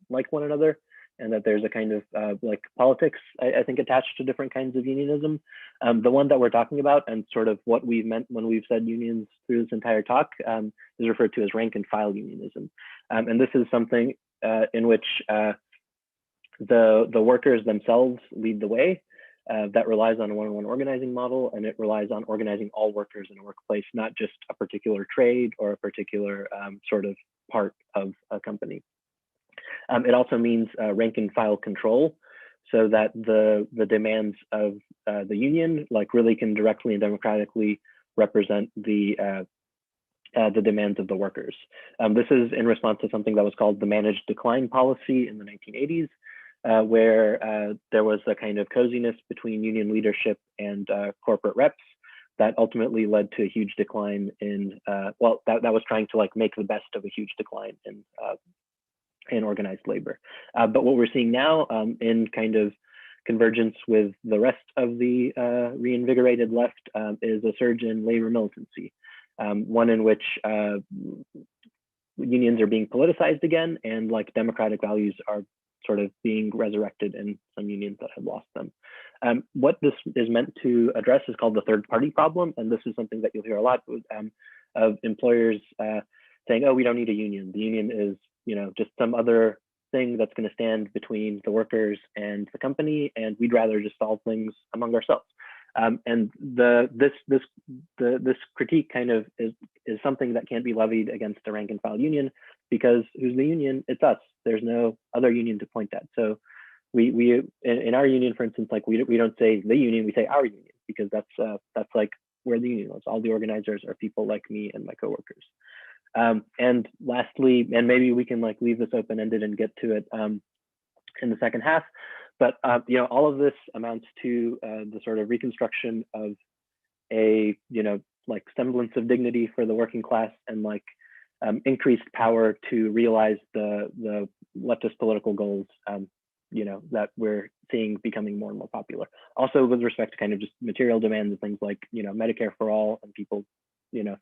like one another. and that there's a kind of like politics, I think, attached to different kinds of unionism. The one that we're talking about, and sort of what we've meant when we've said unions through this entire talk, is referred to as rank and file unionism. And this is something in which the workers themselves lead the way. That relies on a one-on-one organizing model, and it relies on organizing all workers in a workplace, not just a particular trade or a particular sort of part of a company. It also means rank and file control, so that the demands of the union like really can directly and democratically represent the demands of the workers. This is in response to something that was called the managed decline policy in the 1980s, where there was a kind of coziness between union leadership and corporate reps that ultimately led to a huge decline in, well, that was trying to like make the best of a huge decline in organized labor. But what we're seeing now in kind of convergence with the rest of the reinvigorated left is a surge in labor militancy, one in which unions are being politicized again, and like democratic values are sort of being resurrected in some unions that have lost them. What this is meant to address is called the third party problem. And this is something that you'll hear a lot of employers saying, oh, we don't need a union. The union is, you know, just some other thing that's going to stand between the workers and the company, and we'd rather just solve things among ourselves. And this critique kind of is something that can't be levied against the rank and file union, because who's the union? It's us. There's no other union to point at. So we in our union, for instance, like we don't say the union, we say our union, because that's like where the union is. All the organizers are people like me and my coworkers. And lastly, and maybe we can like leave this open-ended and get to it in the second half, but you know, all of this amounts to the sort of reconstruction of a, you know, like semblance of dignity for the working class, and like increased power to realize the leftist political goals, you know, that we're seeing becoming more and more popular. Also with respect to kind of just material demands and things like, you know, Medicare for all, and people, you know,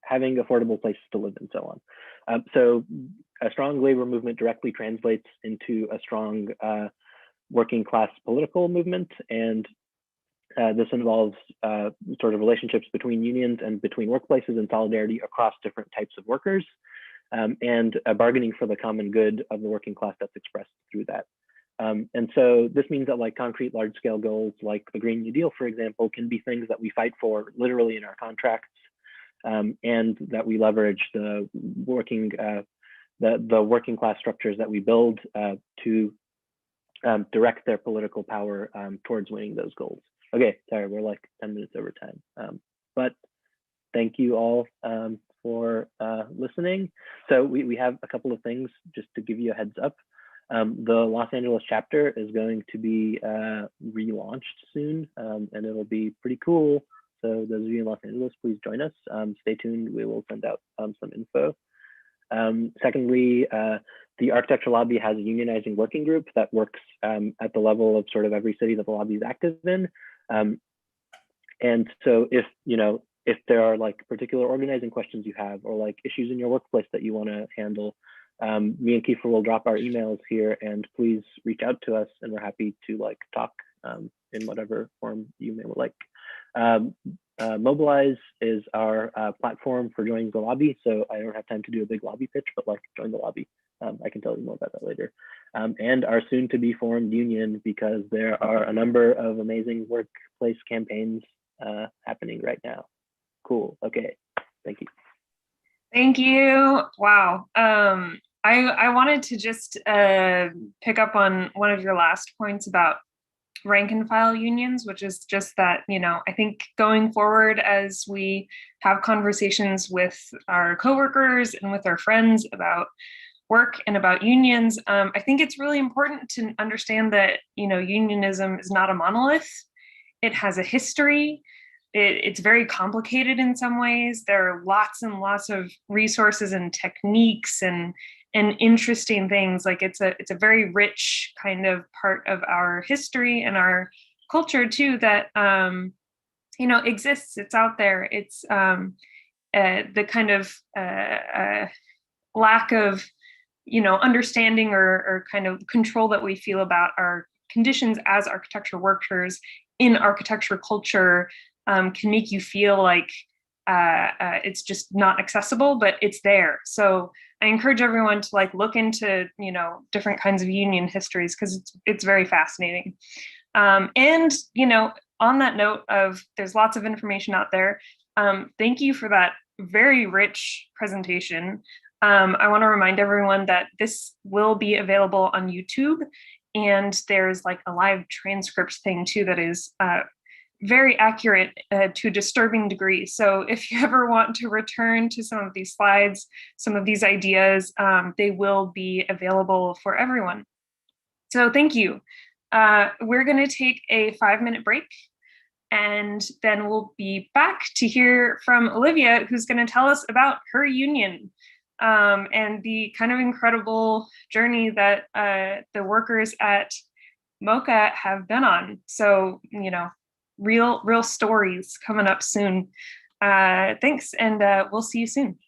having affordable places to live and so on. So a strong labor movement directly translates into a strong working class political movement, and this involves sort of relationships between unions and between workplaces, and solidarity across different types of workers, and bargaining for the common good of the working class that's expressed through that. And so this means that like concrete large scale goals like the Green New Deal, for example, can be things that we fight for literally in our contracts, and that we leverage the working class structures that we build to direct their political power towards winning those goals. Okay, sorry, we're like 10 minutes over time, but thank you all for listening. So we have a couple of things just to give you a heads up. The Los Angeles chapter is going to be relaunched soon, and it'll be pretty cool. So those of you in Los Angeles, please join us. Stay tuned, we will send out some info. Secondly, the architecture lobby has a unionizing working group that works at the level of sort of every city that the lobby is active in. And so if, you know, if there are like particular organizing questions you have, or like issues in your workplace that you want to handle, me and Keefer will drop our emails here, and please reach out to us, and we're happy to like talk in whatever form you may like. Mobilize is our platform for joining the lobby. So I don't have time to do a big lobby pitch, but like join the lobby. I can tell you more about that later. And our soon to be formed union, because there are a number of amazing workplace campaigns happening right now. Cool. Okay. Thank you. Thank you. Wow. I wanted to just pick up on one of your last points about rank and file unions, which is just that, you know, I think going forward as we have conversations with our coworkers and with our friends about work and about unions, I think it's really important to understand that, you know, unionism is not a monolith. It has a history. It's very complicated in some ways. There are lots and lots of resources and techniques and interesting things. Like it's a very rich kind of part of our history and our culture too that you know, exists. It's out there. It's the kind of lack of, understanding or kind of control that we feel about our conditions as architecture workers in architecture culture can make you feel like it's just not accessible, but it's there. So I encourage everyone to like look into, different kinds of union histories because it's very fascinating. And, on that note of there's lots of information out there. Thank you for that very rich presentation. I want to remind everyone that this will be available on YouTube, and there's like a live transcript thing too that is very accurate to a disturbing degree. So if you ever want to return to some of these slides, some of these ideas, they will be available for everyone. So thank you. We're going to take a 5-minute break, and then we'll be back to hear from Olivia, who's going to tell us about her union and the kind of incredible journey that the workers at MOCA have been on. So, real stories coming up soon. Thanks, and we'll see you soon.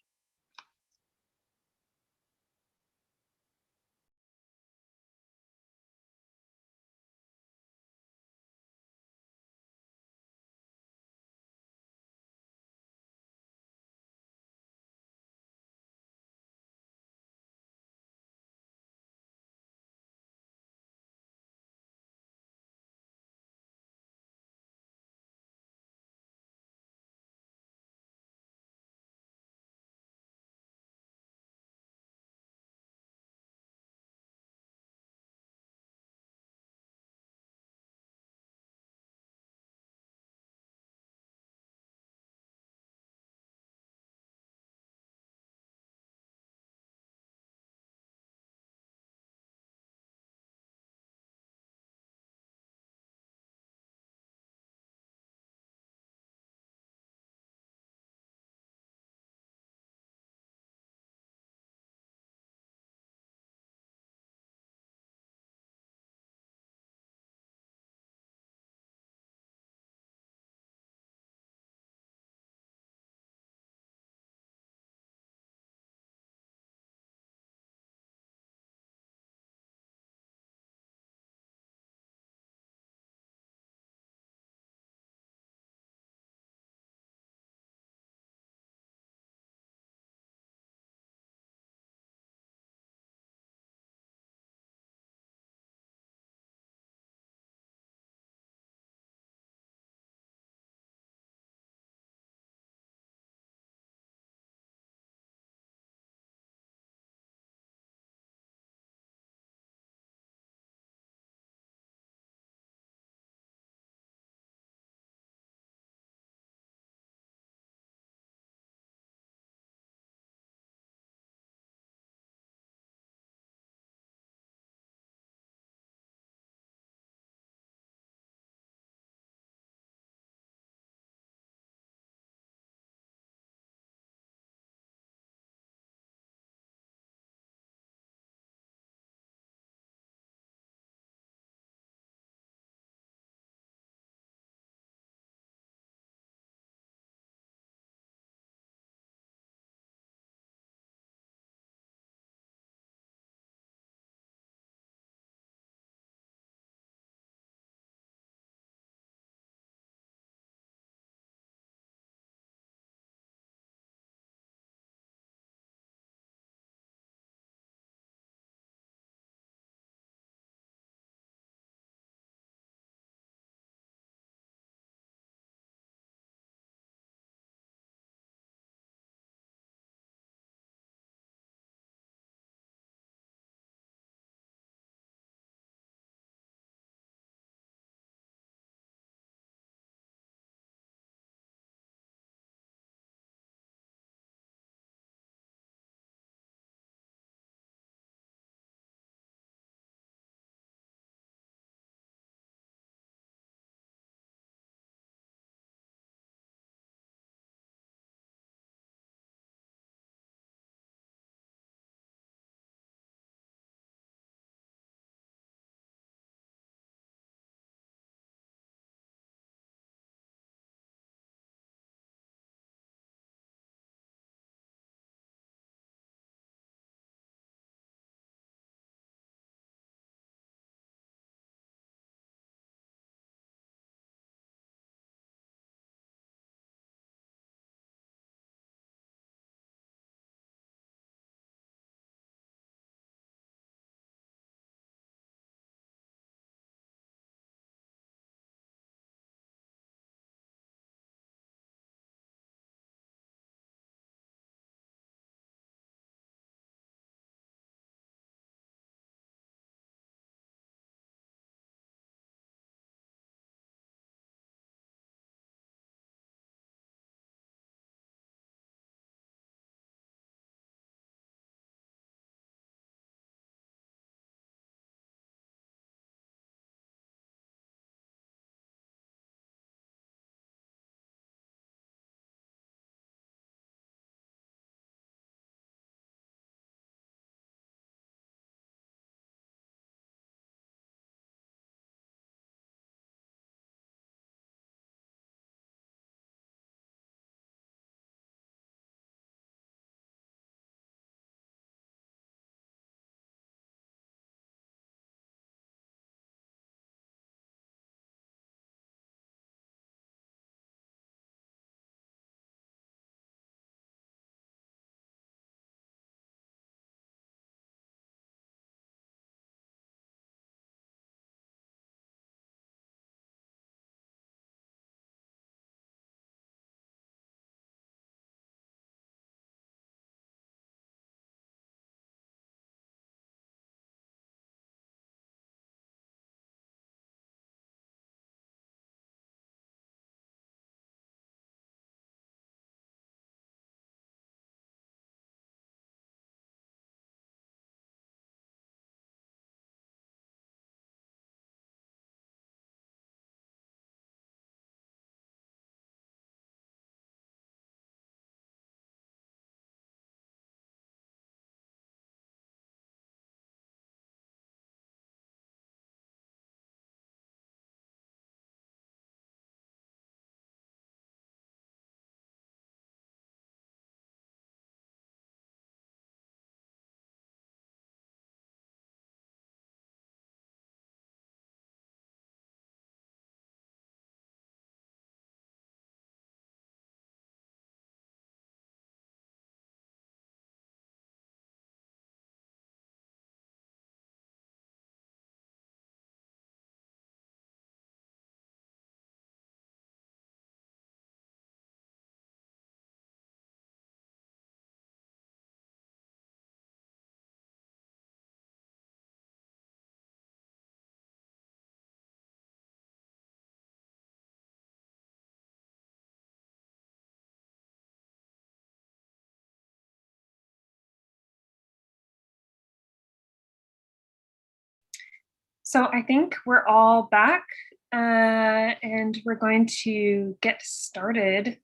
So I think we're all back and we're going to get started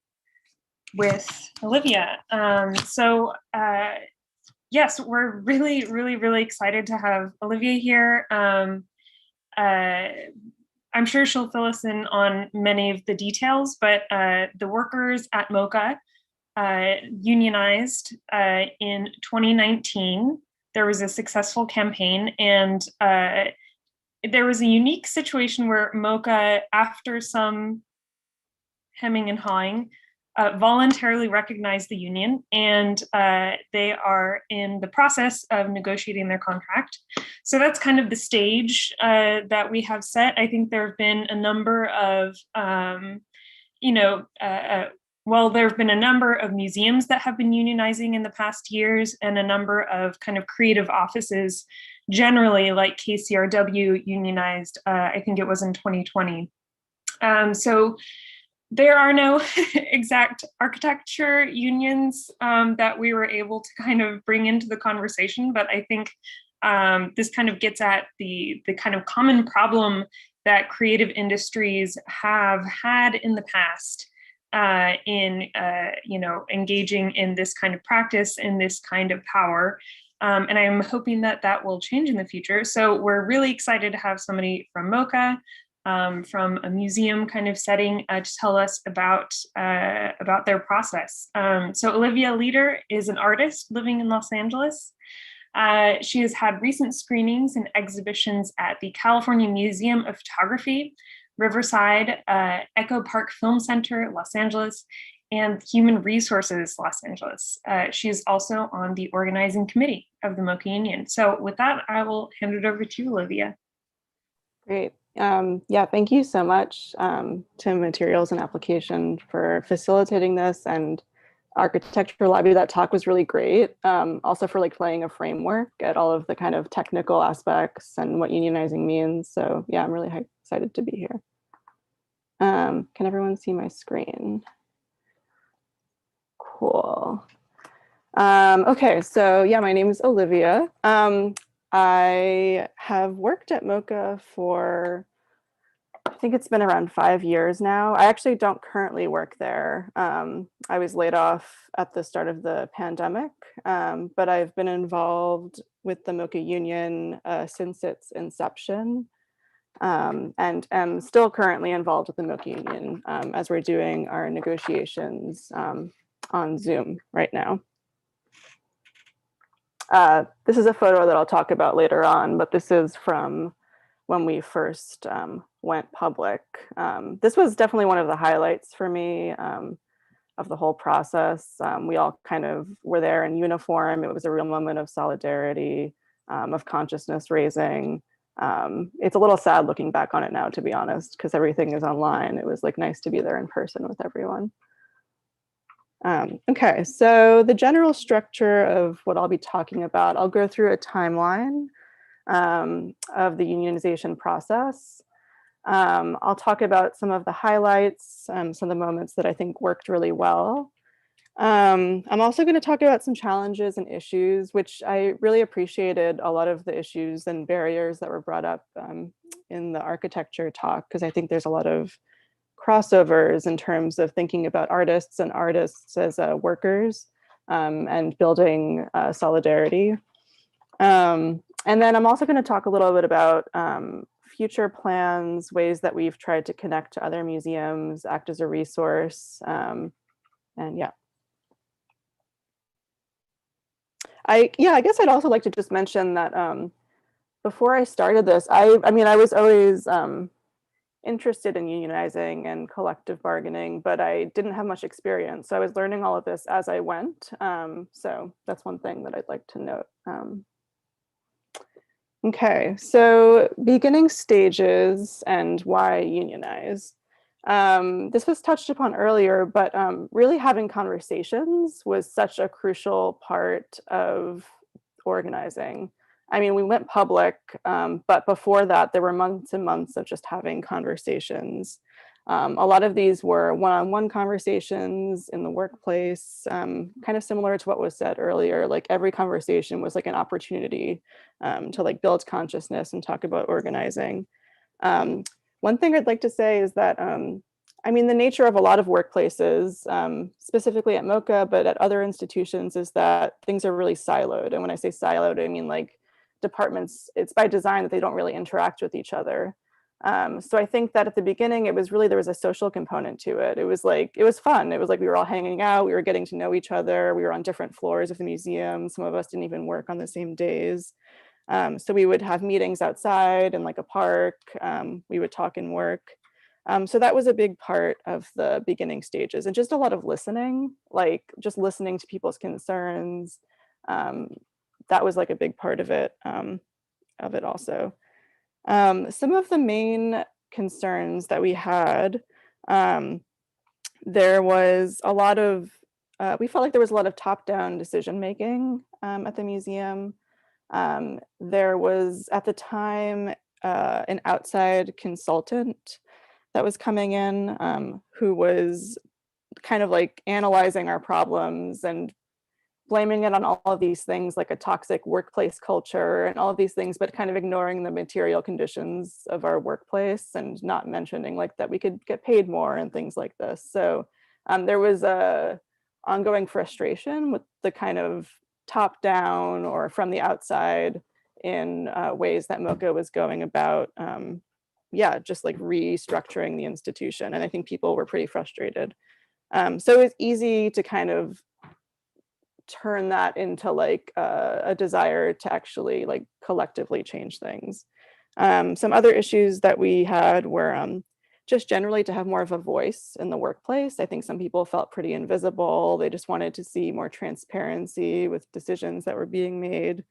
with Olivia. Yes, we're really excited to have Olivia here. I'm sure she'll fill us in on many of the details, but the workers at MOCA unionized in 2019. There was a successful campaign, and there was a unique situation where MOCA, after some hemming and hawing, voluntarily recognized the union, and they are in the process of negotiating their contract. So that's kind of the stage that we have set. I think there have been a number of, there have been a number of museums that have been unionizing in the past years, and a number of kind of creative offices generally, like KCRW unionized, I think it was in 2020. So there are no exact architecture unions that we were able to kind of bring into the conversation, but I think this kind of gets at the kind of common problem that creative industries have had in the past in engaging in this kind of practice, in this kind of power. And I'm hoping that that will change in the future. So we're really excited to have somebody from MOCA, from a museum kind of setting, to tell us about their process. So Olivia Leiter is an artist living in Los Angeles. She has had recent screenings and exhibitions at the California Museum of Photography, Riverside, Echo Park Film Center, Los Angeles, and Human Resources, Los Angeles. She is also on the organizing committee of the MOCA Union. So with that, I will hand it over to you, Olivia. Great. Yeah, thank you so much to Materials and Application for facilitating this, and Architecture Lobby. That talk was really great. Also for like laying a framework at all of the kind of technical aspects and what unionizing means. So yeah, I'm really excited to be here. Can everyone see my screen? Cool. Okay, so yeah, my name is Olivia. I have worked at MOCA for, I think it's been around 5 years now. I actually don't currently work there. I was laid off at the start of the pandemic, but I've been involved with the MOCA Union since its inception, and am still currently involved with the MOCA Union as we're doing our negotiations on Zoom right now. This is a photo that I'll talk about later on, but this is from when we first went public. This was definitely one of the highlights for me of the whole process. We all kind of were there in uniform. It was a real moment of solidarity, of consciousness raising. It's a little sad looking back on it now, to be honest, because everything is online. It was like nice to be there in person with everyone. Okay, so the general structure of what I'll be talking about, I'll go through a timeline of the unionization process. I'll talk about some of the highlights, some of the moments that I think worked really well. I'm also going to talk about some challenges and issues, which I really appreciated a lot of the issues and barriers that were brought up in the architecture talk, because I think there's a lot of crossovers in terms of thinking about artists and artists as workers and building solidarity. And then I'm also going to talk a little bit about future plans, ways that we've tried to connect to other museums, act as a resource, and yeah. I guess I'd also like to just mention that before I started this, I mean, I was always interested in unionizing and collective bargaining, but I didn't have much experience. So I was learning all of this as I went. So that's one thing that I'd like to note. Okay, so beginning stages and why unionize. This was touched upon earlier, but really having conversations was such a crucial part of organizing. I mean, we went public, but before that, there were months and months of just having conversations. A lot of these were one-on-one conversations in the workplace, kind of similar to what was said earlier. Like every conversation was like an opportunity to like build consciousness and talk about organizing. One thing I'd like to say is that, I mean, the nature of a lot of workplaces, specifically at MOCA, but at other institutions, is that things are really siloed. And when I say siloed, I mean like departments, it's by design that they don't really interact with each other. So I think that at the beginning, it was really, there was a social component to it. It was like, it was fun. It was like we were all hanging out, we were getting to know each other, we were on different floors of the museum. Some of us didn't even work on the same days. So we would have meetings outside in like a park, we would talk and work. So that was a big part of the beginning stages, and just a lot of listening, like just listening to people's concerns. That was like a big part of it also. Some of the main concerns that we had, there was a lot of, we felt like there was a lot of top-down decision-making at the museum. There was, at the time, an outside consultant that was coming in, who was kind of like analyzing our problems and blaming it on all of these things, like a toxic workplace culture and all of these things, but kind of ignoring the material conditions of our workplace and not mentioning like that we could get paid more and things like this. So there was a ongoing frustration with the kind of top down or from the outside in ways that MOCA was going about, just like restructuring the institution. And I think people were pretty frustrated. So it's easy to kind of turn that into like a desire to actually like collectively change things. Some other issues that we had were just generally to have more of a voice in the workplace. I think some people felt pretty invisible. They just wanted to see more transparency with decisions that were being made.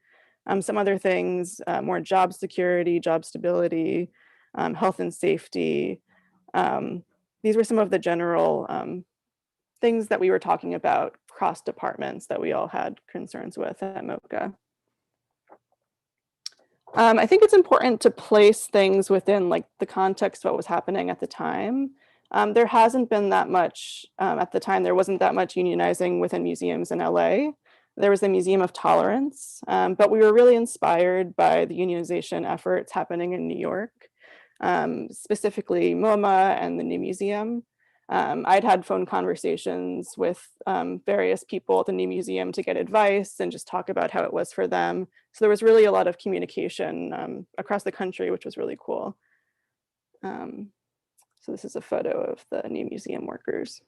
Some other things, more job security, job stability, health and safety. These were some of the general things that we were talking about cross departments that we all had concerns with at MOCA. I think it's important to place things within like the context of what was happening at the time. There hasn't been that much, at the time, there wasn't that much unionizing within museums in LA. There was a Museum of Tolerance, but we were really inspired by the unionization efforts happening in New York, specifically MoMA and the New Museum. I'd had phone conversations with various people at the New Museum to get advice and just talk about how it was for them. So there was really a lot of communication across the country, which was really cool. So this is a photo of the New Museum workers.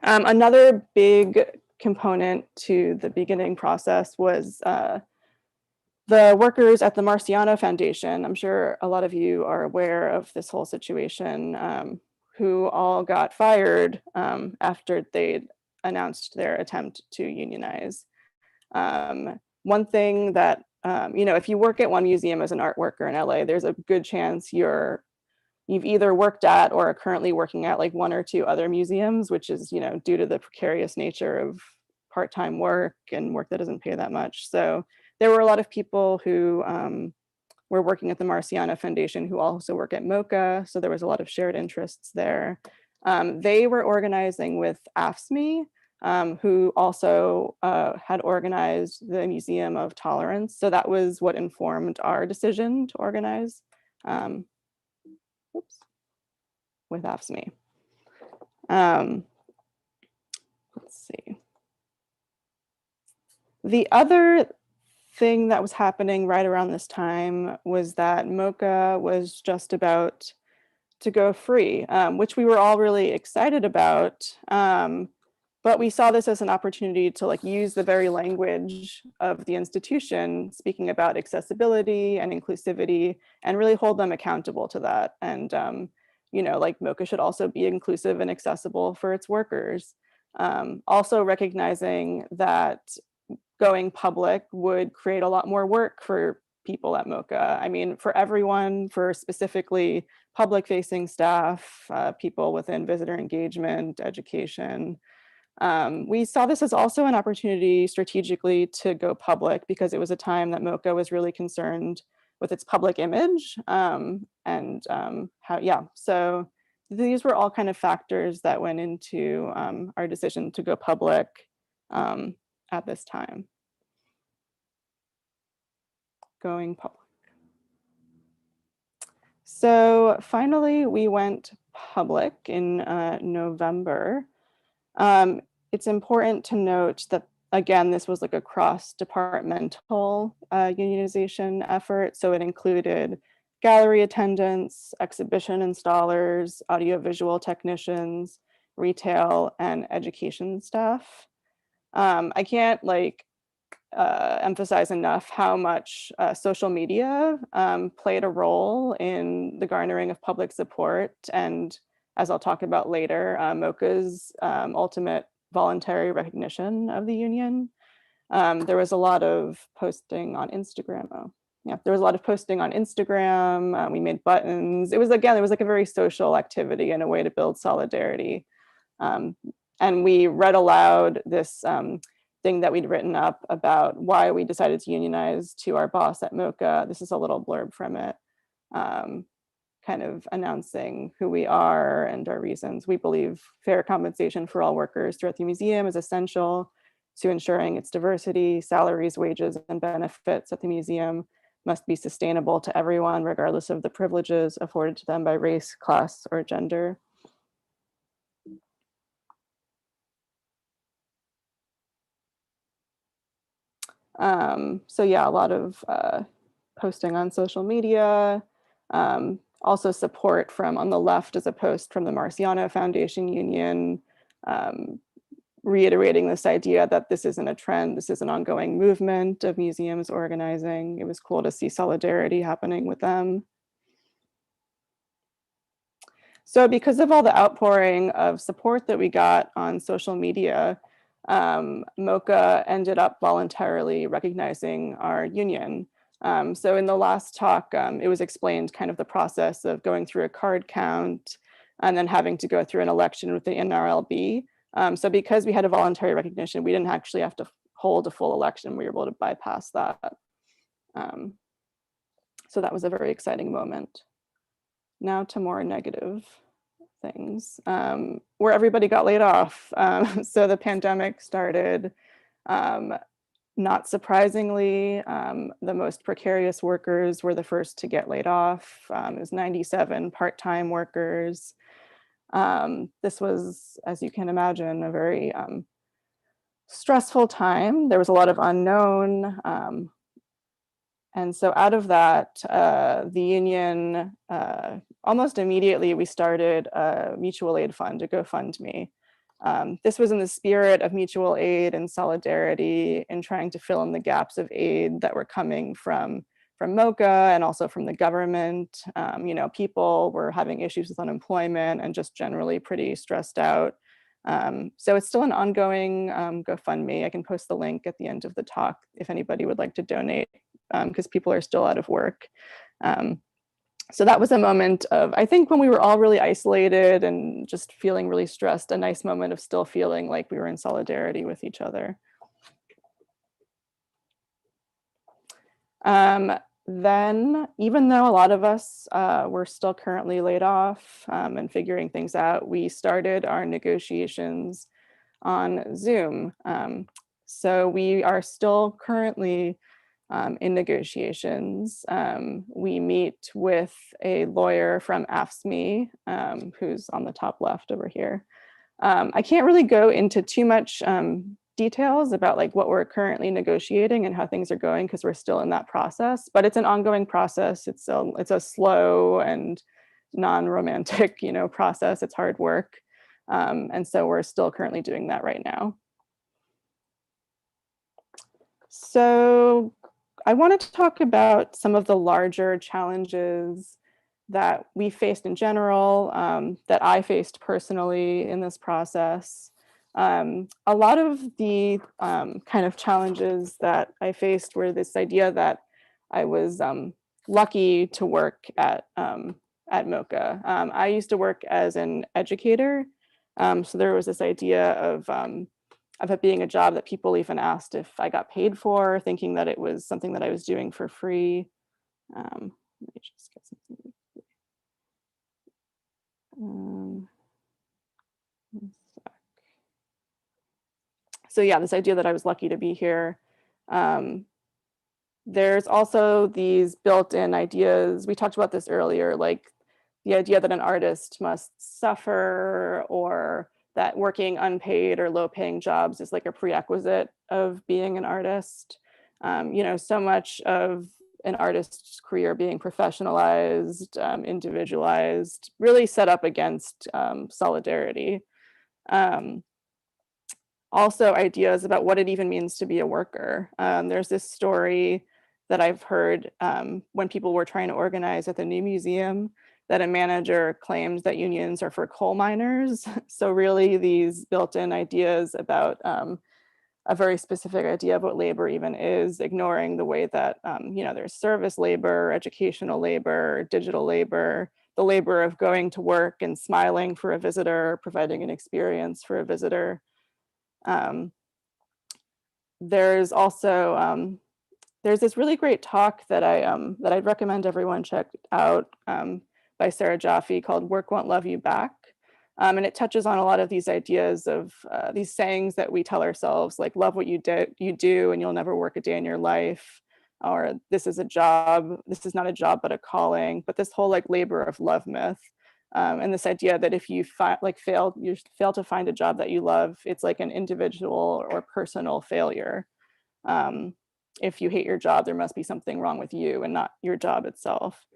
Another big component to the beginning process was the workers at the Marciano Foundation. I'm sure a lot of you are aware of this whole situation, who all got fired after they announced their attempt to unionize. One thing that, if you work at one museum as an art worker in LA, there's a good chance you've either worked at or are currently working at like one or two other museums, which is, due to the precarious nature of part-time work and work that doesn't pay that much. So there were a lot of people who were working at the Marciano Foundation who also work at MOCA. So there was a lot of shared interests there. They were organizing with AFSCME, who also had organized the Museum of Tolerance. So that was what informed our decision to organize with AFSCME. Let's see. The other thing that was happening right around this time was that MOCA was just about to go free, which we were all really excited about. But we saw this as an opportunity to like use the very language of the institution, speaking about accessibility and inclusivity, and really hold them accountable to that. And, like MOCA should also be inclusive and accessible for its workers. Also recognizing that going public would create a lot more work for people at MOCA. I mean, for everyone, for specifically public-facing staff, people within visitor engagement, education. We saw this as also an opportunity strategically to go public because it was a time that MOCA was really concerned with its public image, so these were all kind of factors that went into our decision to go public at this time. Going public. So finally, we went public in November. It's important to note that, again, this was like a cross-departmental unionization effort. So it included gallery attendants, exhibition installers, audiovisual technicians, retail, and education staff. I can't emphasize enough how much social media played a role in the garnering of public support. And as I'll talk about later, MOCA's ultimate voluntary recognition of the union. There was a lot of posting on Instagram. There was a lot of posting on Instagram. We made buttons. It was like a very social activity and a way to build solidarity. And we read aloud this thing that we'd written up about why we decided to unionize to our boss at MOCA. This is a little blurb from it, kind of announcing who we are and our reasons. We believe fair compensation for all workers throughout the museum is essential to ensuring its diversity. Salaries, wages, and benefits at the museum must be sustainable to everyone, regardless of the privileges afforded to them by race, class, or gender. So yeah, a lot of posting on social media, also support from, on the left is a post from the Marciano Foundation Union, reiterating this idea that this isn't a trend, this is an ongoing movement of museums organizing. It was cool to see solidarity happening with them. So because of all the outpouring of support that we got on social media, MOCA ended up voluntarily recognizing our union. So in the last talk, it was explained kind of the process of going through a card count and then having to go through an election with the NRLB. So because we had a voluntary recognition, we didn't actually have to hold a full election. We were able to bypass that. So that was a very exciting moment. Now to more negative things, where everybody got laid off. So the pandemic started. Not surprisingly, the most precarious workers were the first to get laid off. It was 97 part-time workers. This was, as you can imagine, a very stressful time. There was a lot of unknown. And so out of that, the union, almost immediately, we started a mutual aid fund, a GoFundMe. This was in the spirit of mutual aid and solidarity in trying to fill in the gaps of aid that were coming from MOCA and also from the government. People were having issues with unemployment and just generally pretty stressed out. So it's still an ongoing GoFundMe. I can post the link at the end of the talk if anybody would like to donate, because people are still out of work. So that was a moment of, I think, when we were all really isolated and just feeling really stressed, a nice moment of still feeling like we were in solidarity with each other. Then, even though a lot of us were still currently laid off and figuring things out, we started our negotiations on Zoom. So we are still currently in negotiations. We meet with a lawyer from AFSCME, who's on the top left over here. I can't really go into too much details about like what we're currently negotiating and how things are going, because we're still in that process, but it's an ongoing process. It's a slow and non-romantic, process. It's hard work. And so we're still currently doing that right now. So I wanted to talk about some of the larger challenges that we faced in general, that I faced personally in this process. A lot of the kind of challenges that I faced were this idea that I was lucky to work at MOCA. I used to work as an educator, so there was this idea of it being a job that people even asked if I got paid for, thinking that it was something that I was doing for free. Let me just get something. One sec. So yeah, this idea that I was lucky to be here. There's also these built-in ideas. We talked about this earlier, like the idea that an artist must suffer, or that working unpaid or low-paying jobs is like a prerequisite of being an artist. You know, so much of an artist's career being professionalized, individualized, really set up against solidarity. Also ideas about what it even means to be a worker. There's this story that I've heard when people were trying to organize at the new museum, that a manager claimed that unions are for coal miners. So really these built-in ideas about a very specific idea of what labor even is, ignoring the way that, you know, there's service labor, educational labor, digital labor, the labor of going to work and smiling for a visitor, providing an experience for a visitor. There's also there's this really great talk that I'd recommend everyone check out by Sarah Jaffe called "Work Won't Love You Back," and it touches on a lot of these ideas of these sayings that we tell ourselves, like "love what you do, and you'll never work a day in your life," or "this is a job, this is not a job but a calling." But this whole like labor of love myth. And this idea that if you fail to find a job that you love, it's like an individual or personal failure. If you hate your job, there must be something wrong with you and not your job itself.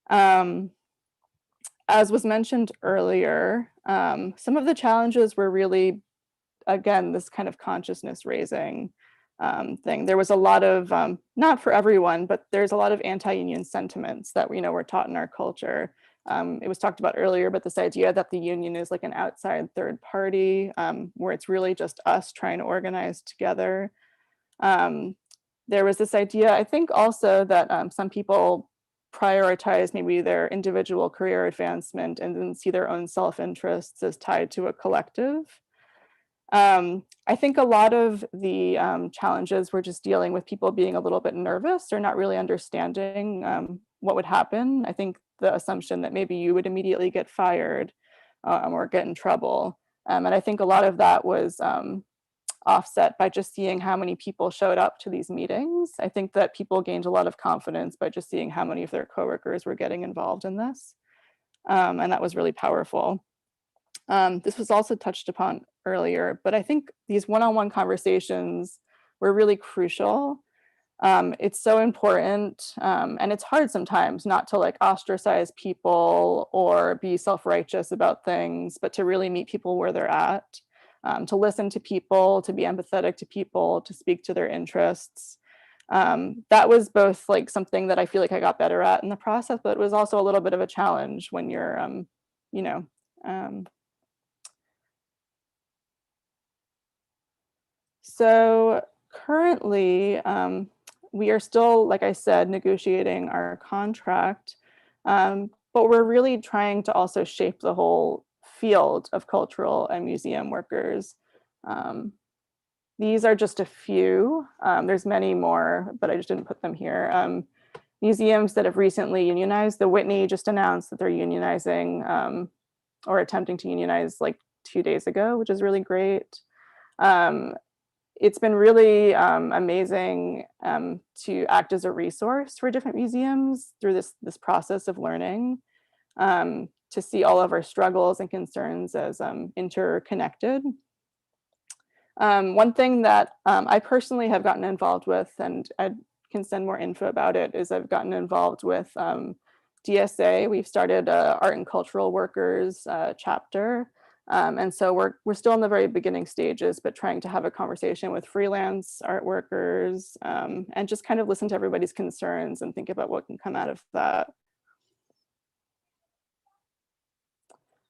As was mentioned earlier, some of the challenges were really, again, this kind of consciousness raising thing. There was a lot of, not for everyone, but there's a lot of anti-union sentiments that we know were taught in our culture. It was talked about earlier, but this idea that the union is like an outside third party, where it's really just us trying to organize together. There was this idea, I think also that some people prioritize maybe their individual career advancement and then see their own self-interests as tied to a collective. I think a lot of the challenges were just dealing with people being a little bit nervous or not really understanding what would happen. I think the assumption that maybe you would immediately get fired or get in trouble. And I think a lot of that was offset by just seeing how many people showed up to these meetings. I think that people gained a lot of confidence by just seeing how many of their coworkers were getting involved in this. And that was really powerful. This was also touched upon earlier, but I think these one-on-one conversations were really crucial. It's so important, and it's hard sometimes not to like ostracize people or be self-righteous about things, but to really meet people where they're at, to listen to people, to be empathetic to people, to speak to their interests. That was both like something that I feel like I got better at in the process, but it was also a little bit of a challenge when you're, you know, so currently, we are still, like I said, negotiating our contract, but we're really trying to also shape the whole field of cultural and museum workers. These are just a few. There's many more, but I just didn't put them here. Museums that have recently unionized, the Whitney just announced that they're unionizing or attempting to unionize like 2 days ago, which is really great. It's been really amazing to act as a resource for different museums through this process of learning, to see all of our struggles and concerns as interconnected. One thing that I personally have gotten involved with, and I can send more info about it, is I've gotten involved with DSA. We've started a Art and Cultural Workers chapter. And so we're still in the very beginning stages, but trying to have a conversation with freelance art workers and just kind of listen to everybody's concerns and think about what can come out of that.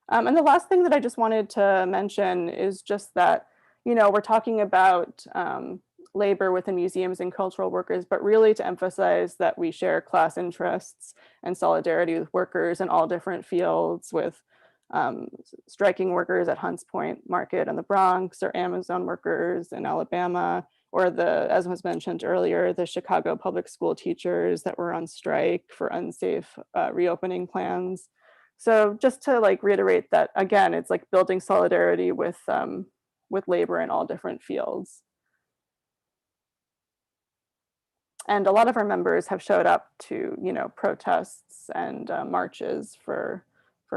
And the last thing that I just wanted to mention is just that, you know, we're talking about labor within museums and cultural workers, but really to emphasize that we share class interests and solidarity with workers in all different fields, with striking workers at Hunts Point Market in the Bronx, or Amazon workers in Alabama, or as was mentioned earlier, the Chicago public school teachers that were on strike for unsafe reopening plans. So just to like reiterate that, again, it's like building solidarity with labor in all different fields. And a lot of our members have showed up to, protests and marches for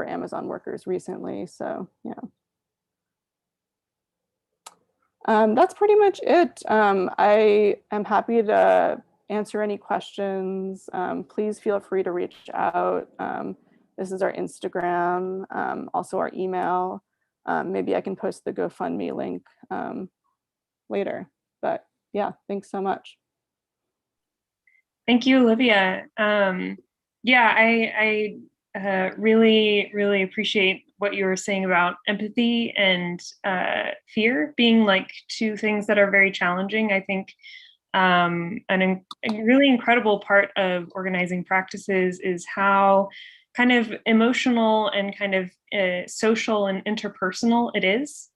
Amazon workers recently. So yeah. That's pretty much it. I am happy to answer any questions. Please feel free to reach out. This is our Instagram, also our email. Maybe I can post the GoFundMe link later. But yeah, thanks so much. Thank you, Olivia. Yeah, I really, really appreciate what you were saying about empathy and fear being like two things that are very challenging. I think a really incredible part of organizing practices is how kind of emotional and kind of social and interpersonal it is.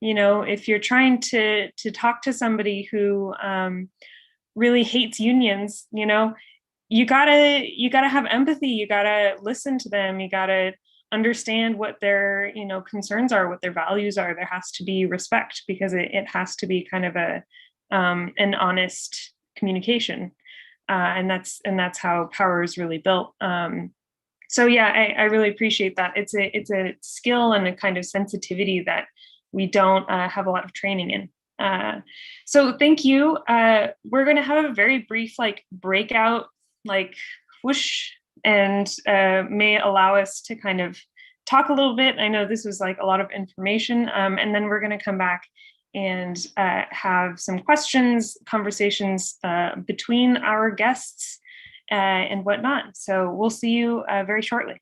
If you're trying to talk to somebody who really hates unions, you gotta have empathy. You gotta listen to them. You gotta understand what their concerns are, what their values are. There has to be respect, because it has to be kind of an honest communication, and that's how power is really built. So yeah, I really appreciate that. It's a skill and a kind of sensitivity that we don't have a lot of training in. So thank you. We're going to have a very brief breakout, whoosh, and may allow us to kind of talk a little bit. I know this was a lot of information, and then we're going to come back and have some questions, conversations between our guests and whatnot. So we'll see you very shortly.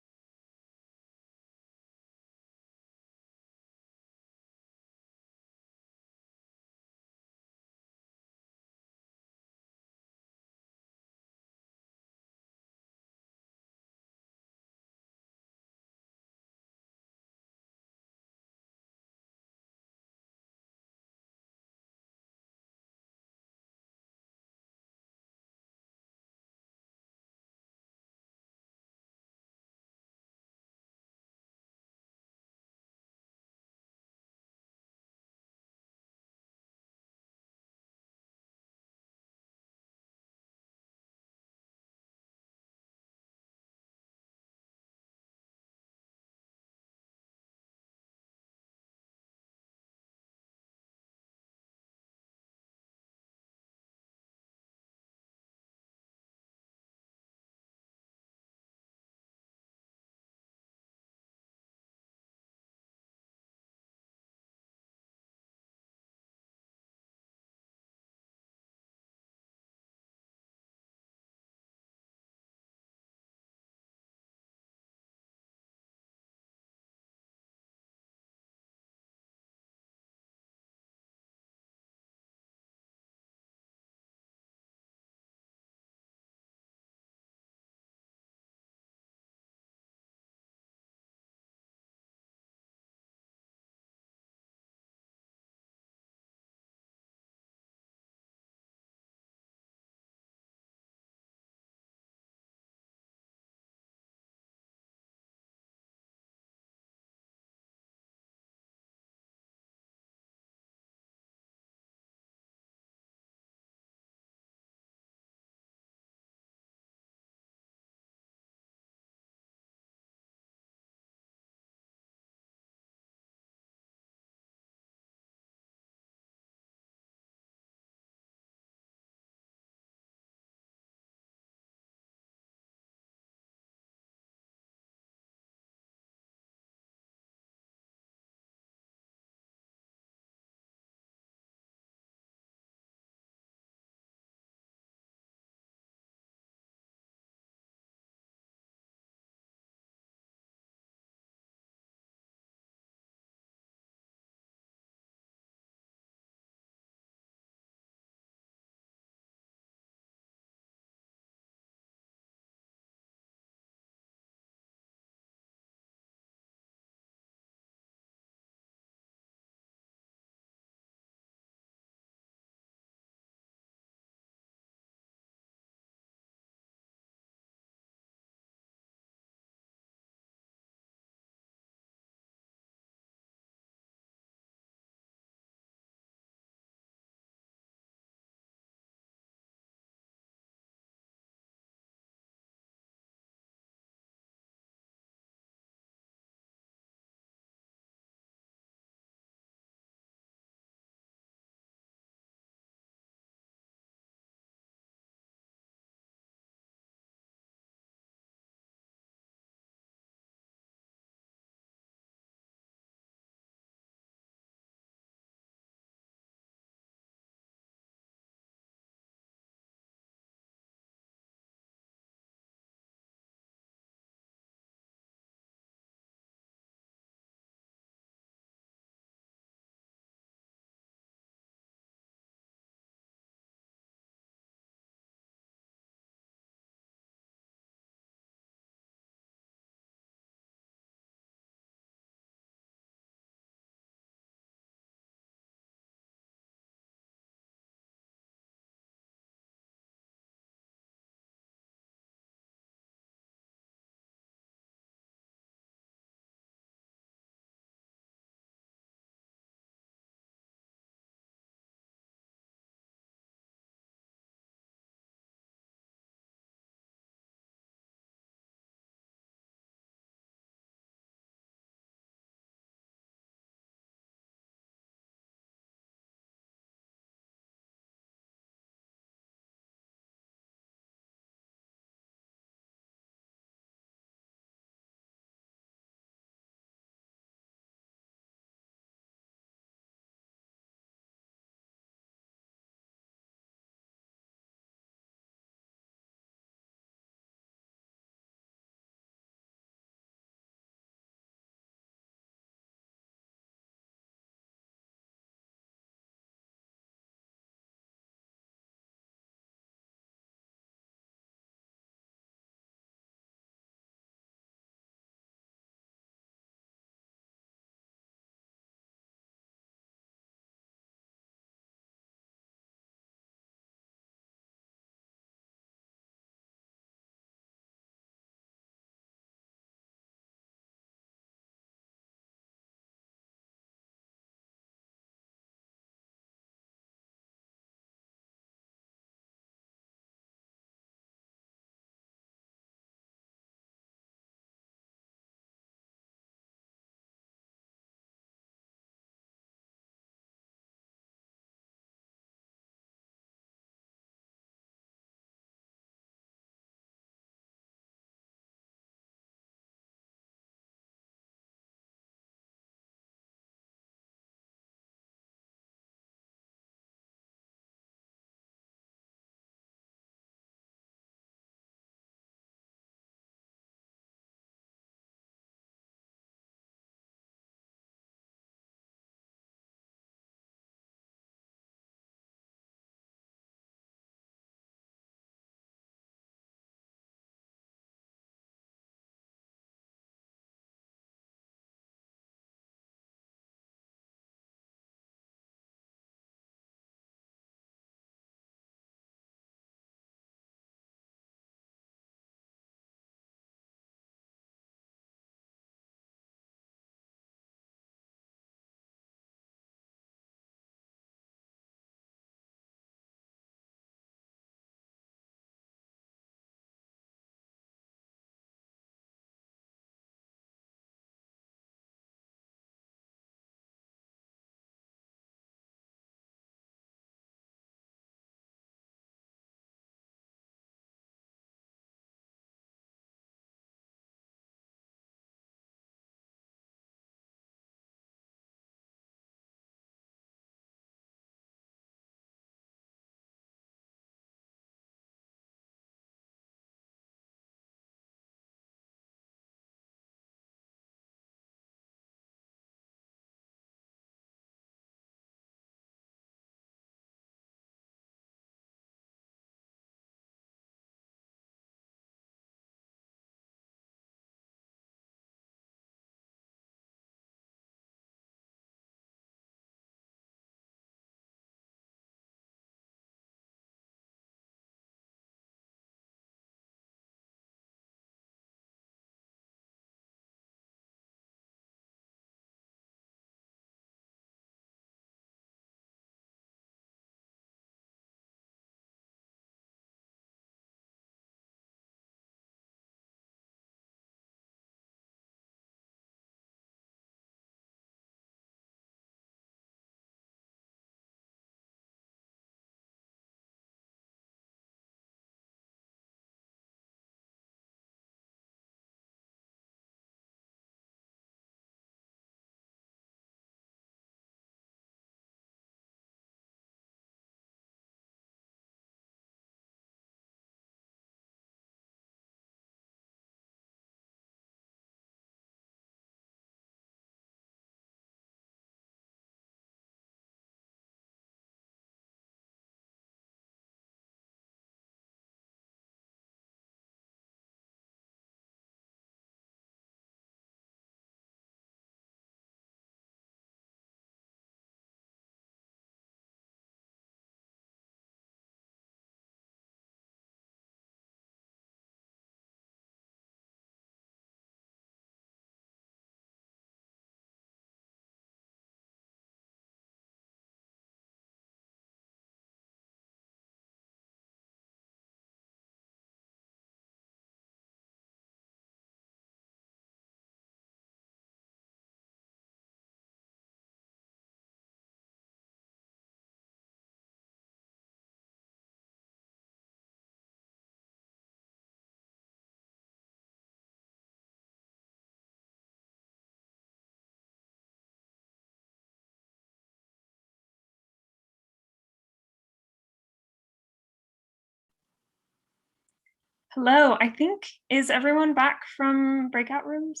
Hello, I think, is everyone back from breakout rooms?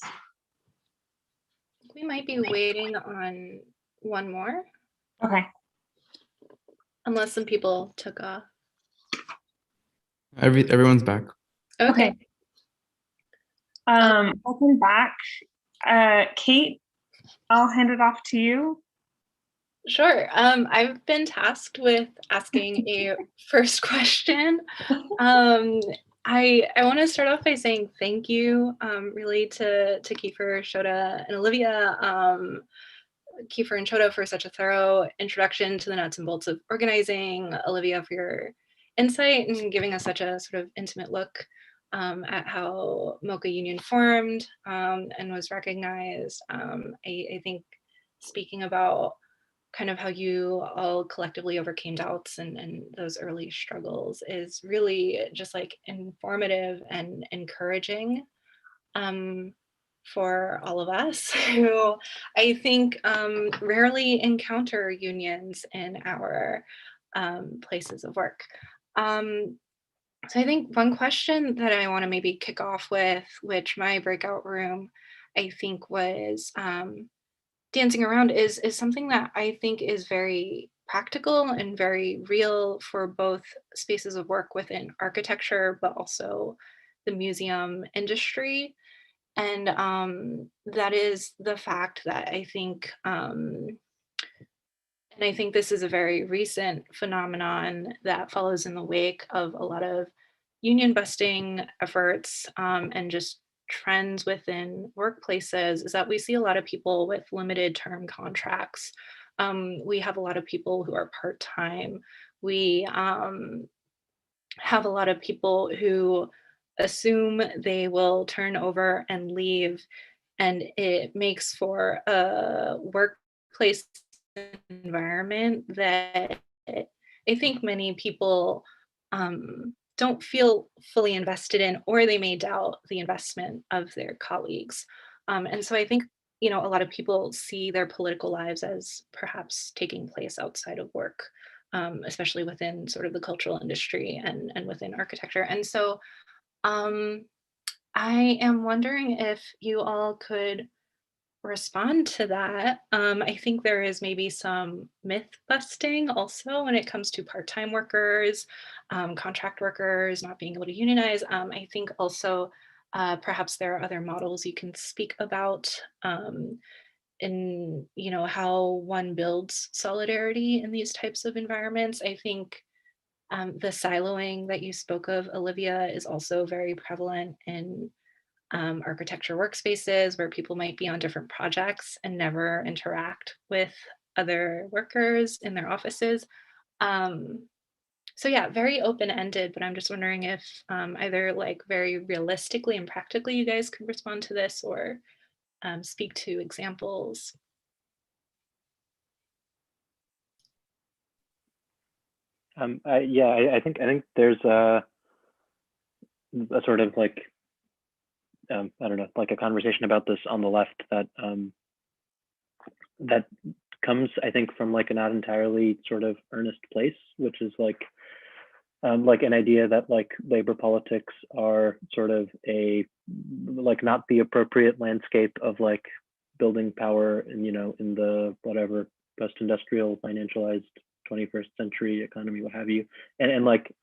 We might be waiting on one more, Okay. unless some people took off. Everyone's back. Okay. Welcome back. Kate, I'll hand it off to you. Sure. I've been tasked with asking a first question. I want to start off by saying thank you, really to Keefer, Shota, and Olivia. Keefer and Shota for such a thorough introduction to the nuts and bolts of organizing. Olivia for your insight and giving us such a sort of intimate look at how MOCA Union formed and was recognized. I think speaking about kind of how you all collectively overcame doubts and those early struggles is really just like informative and encouraging for all of us who I think rarely encounter unions in our places of work. So I think one question that I want to maybe kick off with, which my breakout room I think was dancing around is something that I think is very practical and very real for both spaces of work within architecture, but also the museum industry. And that is the fact that and I think this is a very recent phenomenon that follows in the wake of a lot of union busting efforts and just trends within workplaces, is that we see a lot of people with limited term contracts. We have a lot of people who are part-time. We have a lot of people who assume they will turn over and leave, and it makes for a workplace environment that I think many people don't feel fully invested in, or they may doubt the investment of their colleagues. And so I think, you know, a lot of people see their political lives as perhaps taking place outside of work, especially within sort of the cultural industry and within architecture. And so I am wondering if you all could respond to that. I think there is maybe some myth busting also when it comes to part-time workers, contract workers not being able to unionize. I think also perhaps there are other models you can speak about in, you know, how one builds solidarity in these types of environments. I think the siloing that you spoke of, Olivia, is also very prevalent in architecture workspaces where people might be on different projects and never interact with other workers in their offices. So yeah, very open-ended, but I'm just wondering if either like very realistically and practically you guys could respond to this or speak to examples. I think there's a sort of like I don't know, like a conversation about this on the left that that comes, I think, from like a not entirely sort of earnest place, which is like an idea that like labor politics are sort of a like not the appropriate landscape of like building power and, you know, in the whatever post-industrial financialized 21st century economy, what have you, and like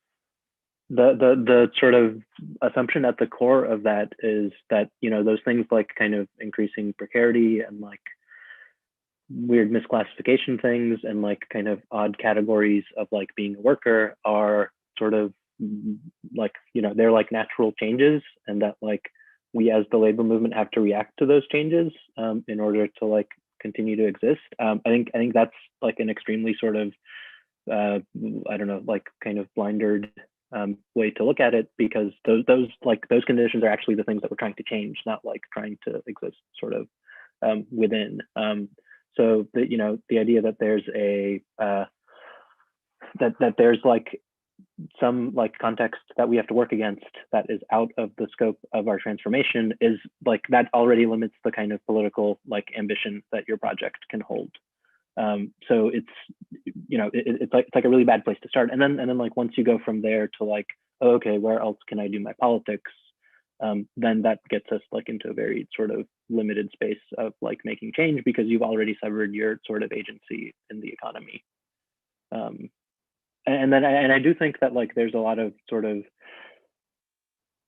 the sort of assumption at the core of that is that, you know, those things like kind of increasing precarity and like weird misclassification things and like kind of odd categories of like being a worker are sort of like, you know, they're like natural changes, and that like we as the labor movement have to react to those changes in order to like continue to exist. I think that's like an extremely sort of I don't know, like kind of blindered way to look at it, because those conditions are actually the things that we're trying to change, not like trying to exist sort of within. So the, you know, the idea that there's a that there's like some like context that we have to work against that is out of the scope of our transformation is like that already limits the kind of political like ambition that your project can hold. So it's, it's like a really bad place to start. And then like once you go from there to like, oh, okay, where else can I do my politics? Then that gets us like into a very sort of limited space of like making change, because you've already severed your sort of agency in the economy. And I do think that like there's a lot of sort of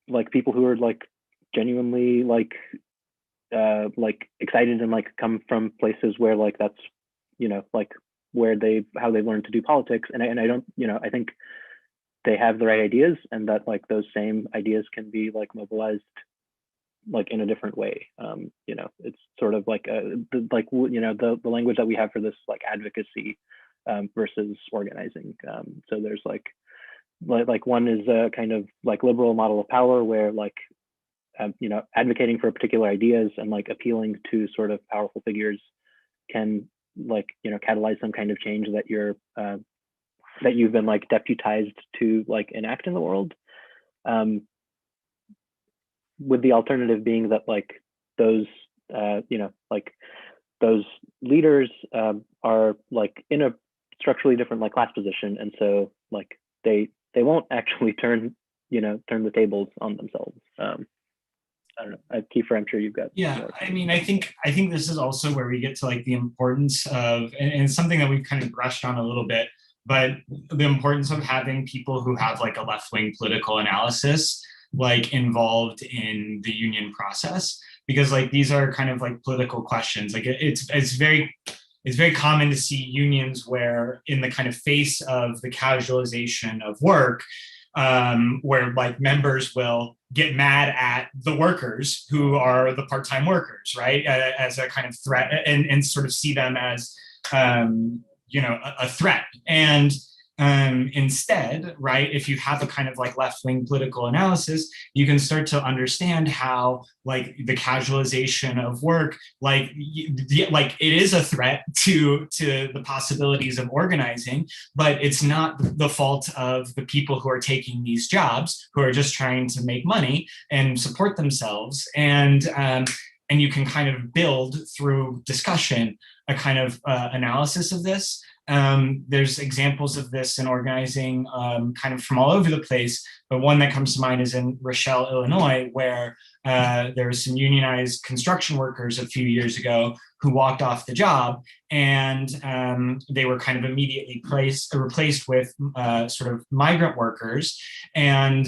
like people who are like genuinely like excited and like come from places where like that's, like where how they learn to do politics. And I don't, I think they have the right ideas, and that like those same ideas can be like mobilized like in a different way. It's sort of like the language that we have for this like advocacy versus organizing. So there's like one is a kind of like liberal model of power where like advocating for particular ideas and like appealing to sort of powerful figures can like catalyze some kind of change that you've been like deputized to like enact in the world, with the alternative being that like those like those leaders are like in a structurally different like class position, and so like they won't actually turn the tables on themselves. I don't know, Keefer, I'm sure you've got. Yeah, I mean, I think this is also where we get to like the importance of, and something that we've kind of brushed on a little bit, but the importance of having people who have like a left-wing political analysis like involved in the union process, because like these are kind of like political questions. Like it's very common to see unions where in the kind of face of the casualization of work, where like members will get mad at the workers who are the part-time workers, right, as a kind of threat, and sort of see them as a threat. And instead, right, if you have a kind of like left-wing political analysis, you can start to understand how like the casualization of work, like it is a threat to the possibilities of organizing, but it's not the fault of the people who are taking these jobs, who are just trying to make money and support themselves. And you can kind of build through discussion a kind of analysis of this. There's examples of this in organizing kind of from all over the place, but one that comes to mind is in Rochelle, Illinois, where there were some unionized construction workers a few years ago who walked off the job, and they were kind of immediately replaced with sort of migrant workers. And,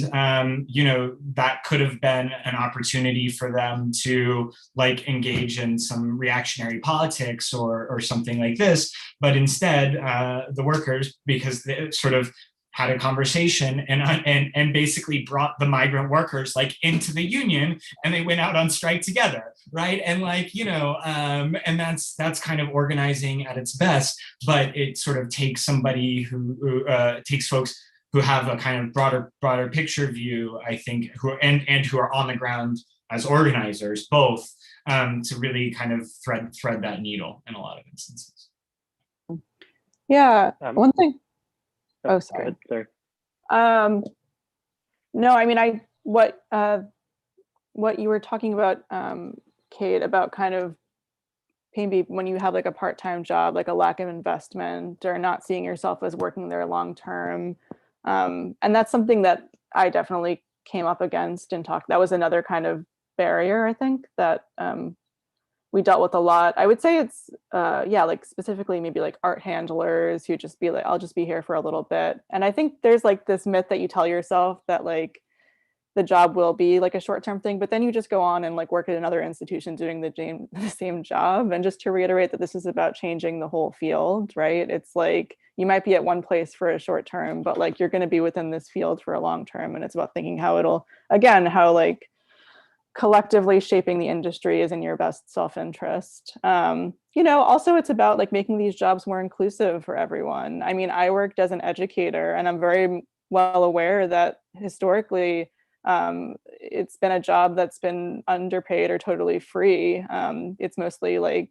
that could have been an opportunity for them to like engage in some reactionary politics or something like this. But instead, the workers, because they sort of had a conversation and basically brought the migrant workers like into the union, and they went out on strike together, right? And like, and that's kind of organizing at its best, but it sort of takes somebody who takes folks who have a kind of broader picture view, I think, who are on the ground as organizers, both, to really kind of thread that needle in a lot of instances. Yeah, one thing. Oh, sorry. Sorry. No, I mean, what you were talking about, Kate, about kind of maybe when you have like a part-time job, like a lack of investment or not seeing yourself as working there long-term. And that's something that I definitely came up against and talked. That was another kind of barrier, I think, that we dealt with a lot. I would say it's, like specifically maybe like art handlers who just be like, I'll just be here for a little bit. And I think there's like this myth that you tell yourself that like the job will be like a short-term thing, but then you just go on and like work at another institution doing the same job. And just to reiterate that this is about changing the whole field, right? It's like, you might be at one place for a short term, but like you're going to be within this field for a long term. And it's about thinking how like collectively shaping the industry is in your best self-interest. Also it's about like making these jobs more inclusive for everyone. I mean, I worked as an educator, and I'm very well aware that historically it's been a job that's been underpaid or totally free. It's mostly like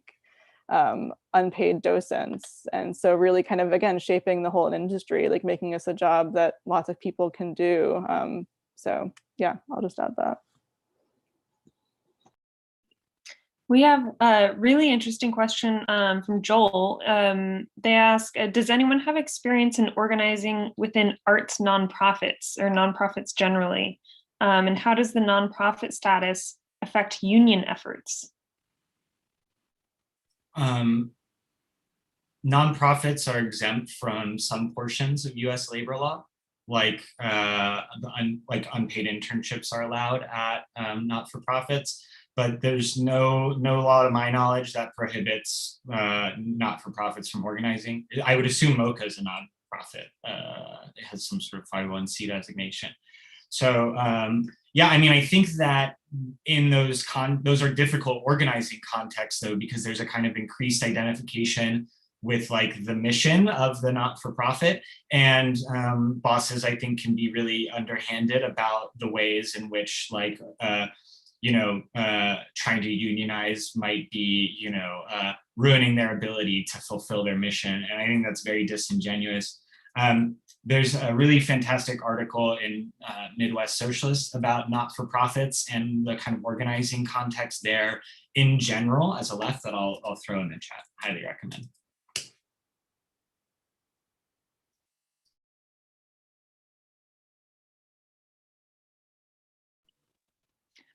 unpaid docents. And so really kind of, again, shaping the whole industry, like making us a job that lots of people can do. So yeah, I'll just add that. We have a really interesting question from Joel. They ask, does anyone have experience in organizing within arts nonprofits or nonprofits generally? And how does the nonprofit status affect union efforts? Nonprofits are exempt from some portions of US labor law, like unpaid internships are allowed at not-for-profits. But there's no law to my knowledge that prohibits not-for-profits from organizing. I would assume MOCA is a nonprofit. It has some sort of 501c designation. So yeah, I mean, I think that in those are difficult organizing contexts though, because there's a kind of increased identification with like the mission of the not-for-profit, and bosses I think can be really underhanded about the ways in which like trying to unionize might be, ruining their ability to fulfill their mission. And I think that's very disingenuous. There's a really fantastic article in Midwest Socialist about not-for-profits and the kind of organizing context there in general as a left that I'll throw in the chat. Highly recommend.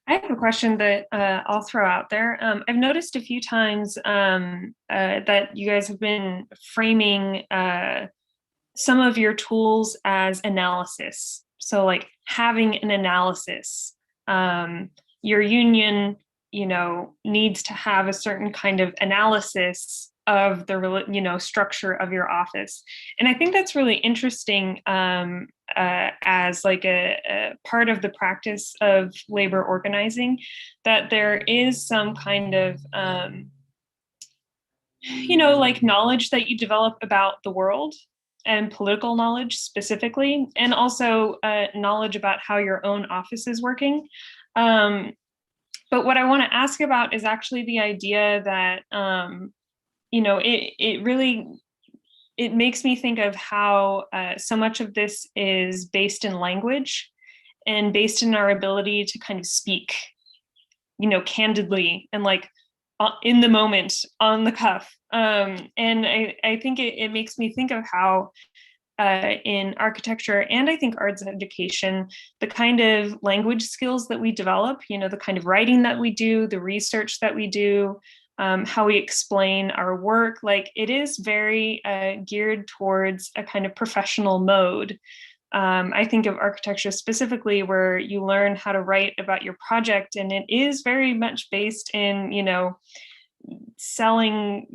I have a question that I'll throw out there. I've noticed a few times that you guys have been framing some of your tools as analysis. So like having an analysis. Your union, needs to have a certain kind of analysis of the structure of your office. And I think that's really interesting as like a part of the practice of labor organizing, that there is some kind of like knowledge that you develop about the world, and political knowledge specifically, and also knowledge about how your own office is working. But what I want to ask about is actually the idea that it makes me think of how so much of this is based in language and based in our ability to kind of speak, candidly and like in the moment, on the cuff. And I think it makes me think of how in architecture and I think arts education, the kind of language skills that we develop, the kind of writing that we do, the research that we do, how we explain our work, like it is very geared towards a kind of professional mode. I think of architecture specifically where you learn how to write about your project, and it is very much based in, selling,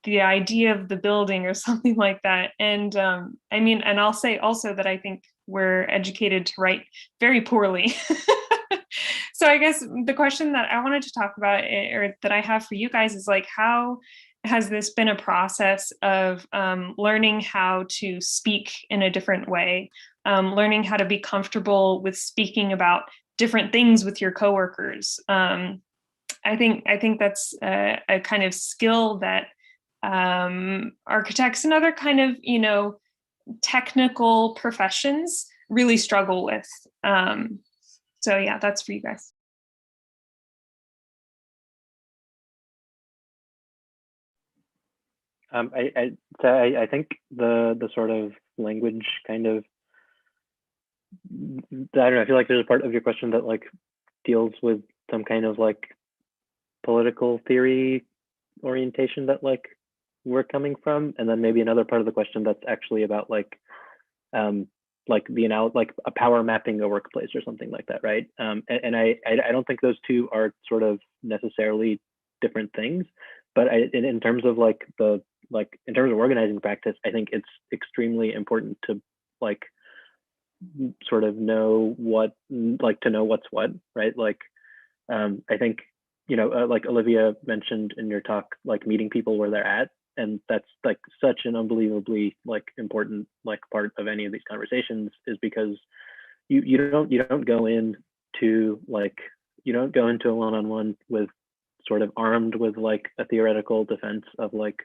the idea of the building or something like that. And and I'll say also that I think we're educated to write very poorly. So I guess the question that I wanted to talk about, or that I have for you guys, is like, how has this been a process of learning how to speak in a different way, learning how to be comfortable with speaking about different things with your coworkers? I think that's a kind of skill that architects and other kind of, technical professions really struggle with. So yeah, that's for you guys. I think the sort of language kind of, I don't know, I feel like there's a part of your question that like deals with some kind of like political theory orientation that like we're coming from, and then maybe another part of the question that's actually about like a power mapping a workplace or something like that, right? And I don't think those two are sort of necessarily different things, but in terms of like in terms of organizing practice, I think it's extremely important to like sort of know to know what's what, right? Like I think like Olivia mentioned in your talk, like meeting people where they're at, and that's like such an unbelievably like important like part of any of these conversations, is because you don't go into a one-on-one with sort of armed with like a theoretical defense of like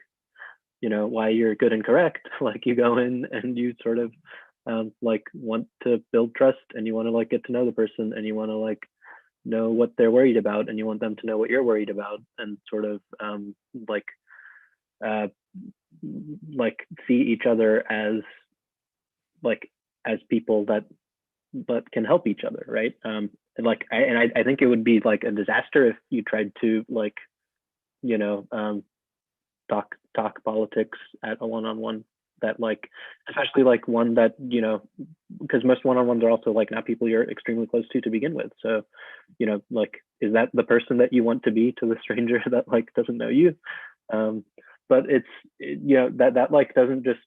why you're good and correct. Like you go in and you sort of like want to build trust, and you want to like get to know the person, and you want to like know what they're worried about, and you want them to know what you're worried about, and sort of uh, like see each other as people that can help each other, right? I think it would be like a disaster if you tried to talk politics at a one-on-one, that especially one that because most one-on-ones are also not people you're extremely close to begin with. So is that the person that you want to be to the stranger that doesn't know you? But that doesn't just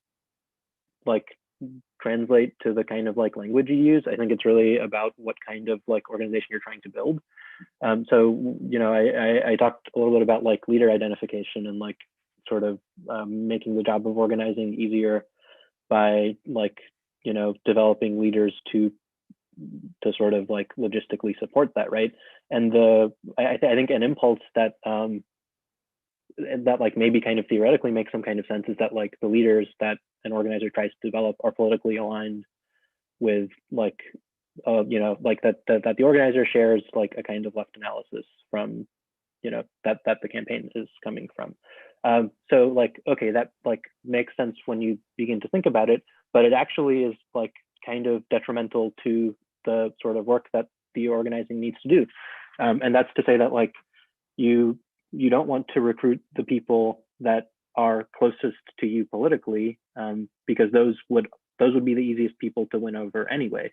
translate to the kind of language you use. I think it's really about what kind of organization you're trying to build. So I talked a little bit about leader identification and sort of making the job of organizing easier by developing leaders to sort of logistically support that, right? And I think an impulse that maybe kind of theoretically makes some kind of sense is that the leaders that an organizer tries to develop are politically aligned with that the organizer shares a kind of left analysis from that the campaign is coming from. So okay, that makes sense when you begin to think about it, but it actually is kind of detrimental to the sort of work that the organizing needs to do. And that's to say that you don't want to recruit the people that are closest to you politically, because those would be the easiest people to win over anyway.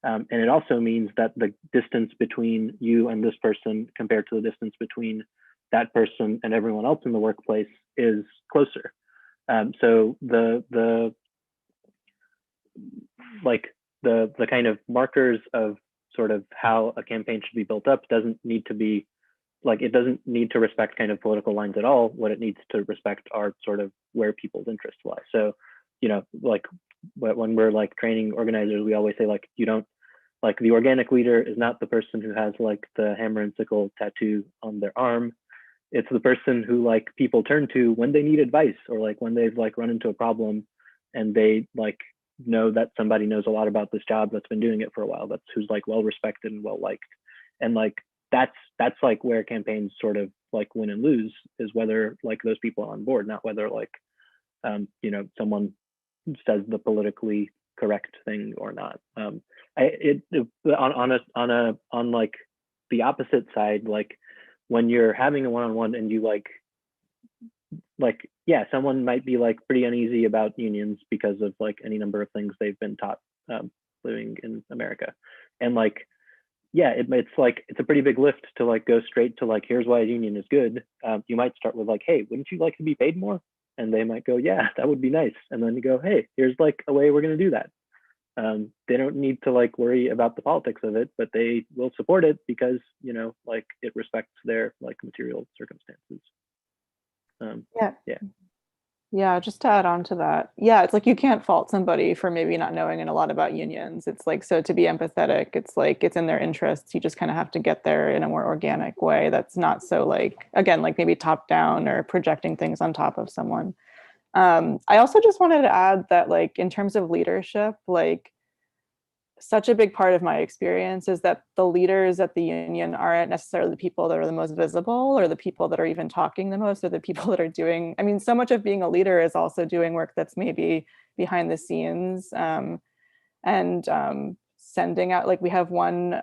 And it also means that the distance between you and this person compared to the distance between that person and everyone else in the workplace is closer. So the kind of markers of sort of how a campaign should be built up doesn't need to be it doesn't need to respect kind of political lines at all. What it needs to respect are sort of where people's interests lie. So, when we're training organizers, we always say you don't the organic leader is not the person who has the hammer and sickle tattoo on their arm. It's the person who people turn to when they need advice, or when they've run into a problem and they know that somebody knows a lot about this job that's been doing it for a while, that's who's well respected and well liked. And that's where campaigns sort of win and lose, is whether those people are on board, not whether someone says the politically correct thing or not. On the opposite side, when you're having a one-on-one and you yeah, someone might be pretty uneasy about unions because of any number of things they've been taught living in America, and yeah, it's a pretty big lift to go straight to here's why a union is good. You might start with hey, wouldn't you like to be paid more? And they might go, yeah, that would be nice. And then you go, hey, here's a way we're going to do that. They don't need to worry about the politics of it, but they will support it because it respects their material circumstances. Yeah, just to add on to that. Yeah, it's you can't fault somebody for maybe not knowing a lot about unions. It's so to be empathetic, it's it's in their interests. You just kind of have to get there in a more organic way that's not so again, maybe top down or projecting things on top of someone. I also just wanted to add that in terms of leadership, such a big part of my experience is that the leaders at the union aren't necessarily the people that are the most visible, or the people that are even talking the most, or the people that are doing, I mean, so much of being a leader is also doing work that's maybe behind the scenes, and sending out, we have one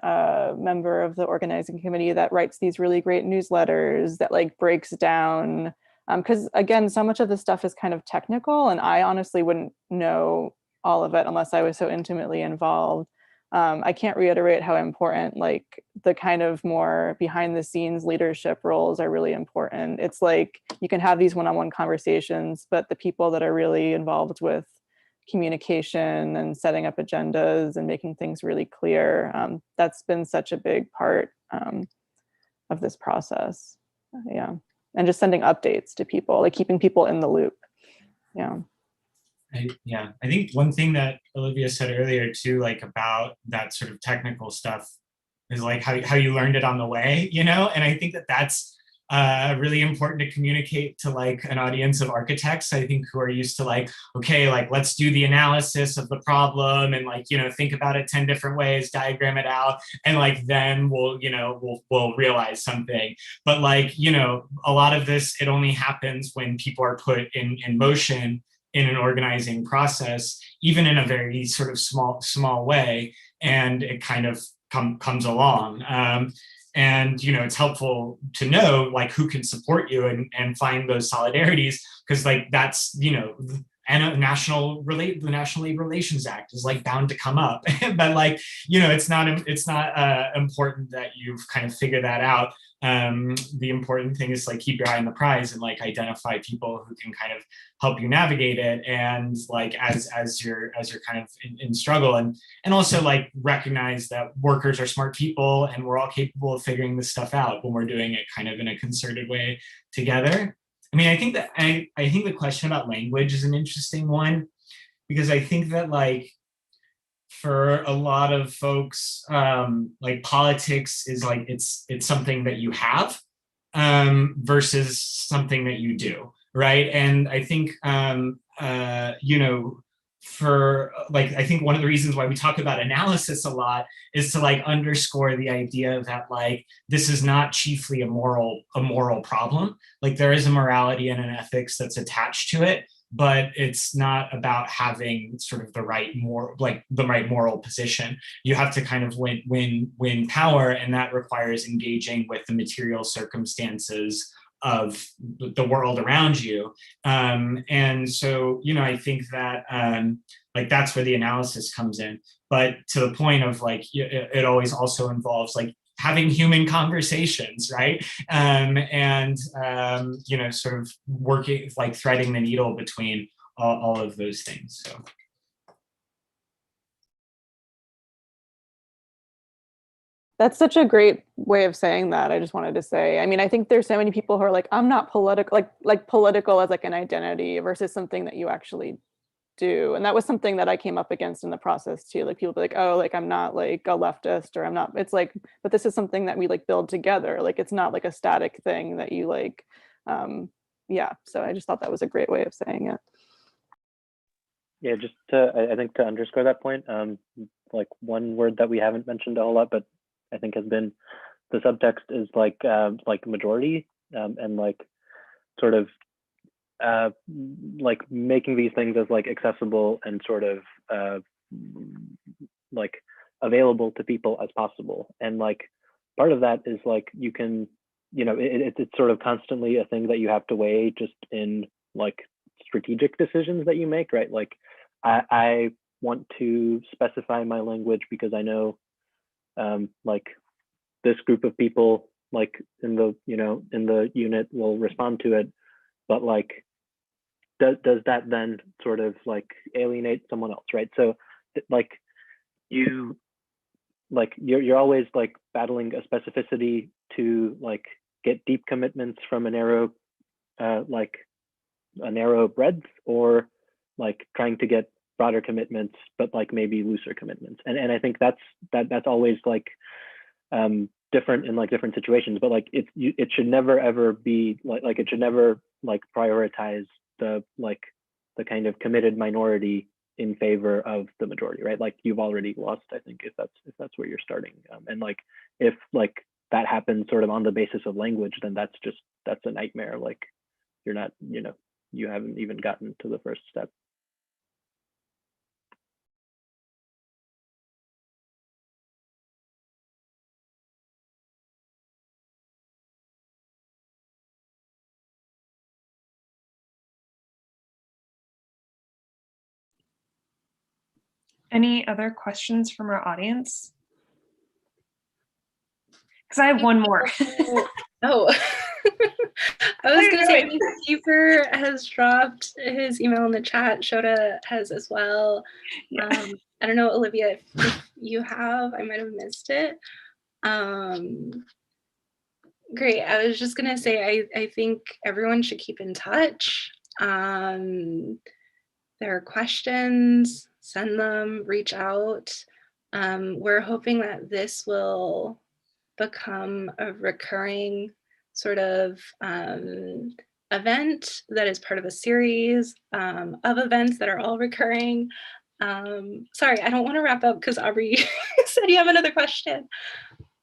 member of the organizing committee that writes these really great newsletters that breaks down, because again, so much of this stuff is kind of technical, and I honestly wouldn't know all of it unless I was so intimately involved. I can't reiterate how important the kind of more behind the scenes leadership roles are really important. It's you can have these one-on-one conversations, but the people that are really involved with communication and setting up agendas and making things really clear, that's been such a big part of this process. Yeah. And just sending updates to people, keeping people in the loop. Yeah. I think one thing that Olivia said earlier too, about that sort of technical stuff is how you learned it on the way, and I think that's really important to communicate to like an audience of architects, I think, who are used to like, okay, like let's do the analysis of the problem and like, you know, think about it 10 different ways, diagram it out, and like then we'll, you know, we'll realize something. But like, you know, a lot of this, it only happens when people are put in motion in an organizing process, even in a very sort of small way, and it kind of comes along. And you know, it's helpful to know like who can support you and find those solidarities, because like that's, you know, and the National Aid Relations Act is like bound to come up. But like, you know, it's not important that you've kind of figured that out. The important thing is like keep your eye on the prize and like identify people who can kind of help you navigate it, and like as you're kind of in struggle, and also like recognize that workers are smart people and we're all capable of figuring this stuff out when we're doing it kind of in a concerted way together. I mean, I think that I think the question about language is an interesting one, because I think that like for a lot of folks, like politics is like it's something that you have versus something that you do, right? And I think you know, for like, I think one of the reasons why we talk about analysis a lot is to like underscore the idea that like this is not chiefly a moral problem. Like there is a morality and an ethics that's attached to it, but it's not about having sort of the right moral position. You have to kind of win power, and that requires engaging with the material circumstances of the world around you. And so, you know, I think that like that's where the analysis comes in. But to the point of like, it always also involves like having human conversations, right? And you know, sort of working, like threading the needle between all of those things. So. That's such a great way of saying that. I just wanted to say, I mean, I think there's so many people who are like, I'm not political, like political as like an identity versus something that you actually do. And that was something that I came up against in the process too. Like people be like, oh, like I'm not like a leftist, or I'm not, it's like, but this is something that we like build together. Like it's not like a static thing that you like, yeah. So I just thought that was a great way of saying it. Yeah, just to, I think to underscore that point, like one word that we haven't mentioned a whole lot, but I think has been the subtext is like majority, and like sort of like making these things as like accessible and sort of like available to people as possible. And like part of that is like you can, you know, it's sort of constantly a thing that you have to weigh just in like strategic decisions that you make, right? Like I want to specify my language because I know like this group of people like in the, you know, in the unit will respond to it, but like does that then sort of like alienate someone else, right? So like you're always like battling a specificity to like get deep commitments from a narrow like a narrow breadth, or like trying to get broader commitments but like maybe looser commitments. And I think that's always like different in like different situations, but like it should never ever be like it should never like prioritize the like the kind of committed minority in favor of the majority, right? Like you've already lost, I think, if that's where you're starting. And like if like that happens sort of on the basis of language, then that's a nightmare. Like you're not, you know, you haven't even gotten to the first step. Any other questions from our audience? Because I have one more. Oh, I was going to say, Keefer has dropped his email in the chat. Shota has as well. Yeah. I don't know, Olivia, if you have, I might have missed it. Great. I was just going to say, I think everyone should keep in touch. There are questions, send them, reach out. We're hoping that this will become a recurring sort of event that is part of a series of events that are all recurring. Sorry, I don't want to wrap up because Aubrey said you have another question.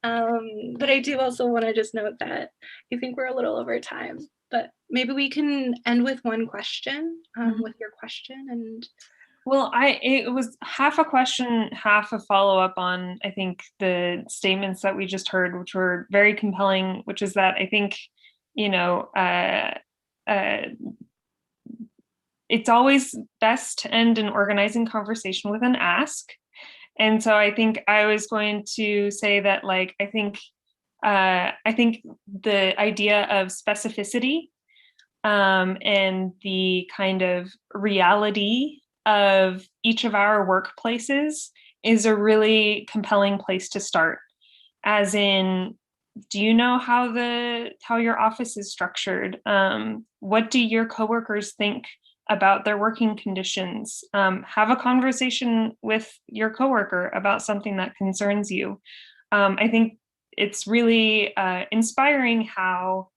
But I do also want to just note that I think we're a little over time, but maybe we can end with one question, with your question. And well, it was half a question, half a follow-up on, I think, the statements that we just heard, which were very compelling, which is that I think, you know, it's always best to end an organizing conversation with an ask. And so I think I was going to say that, like, I think the idea of specificity and the kind of reality of each of our workplaces is a really compelling place to start. As in, do you know how your office is structured? What do your coworkers think about their working conditions? Have a conversation with your coworker about something that concerns you. I think it's really inspiring how,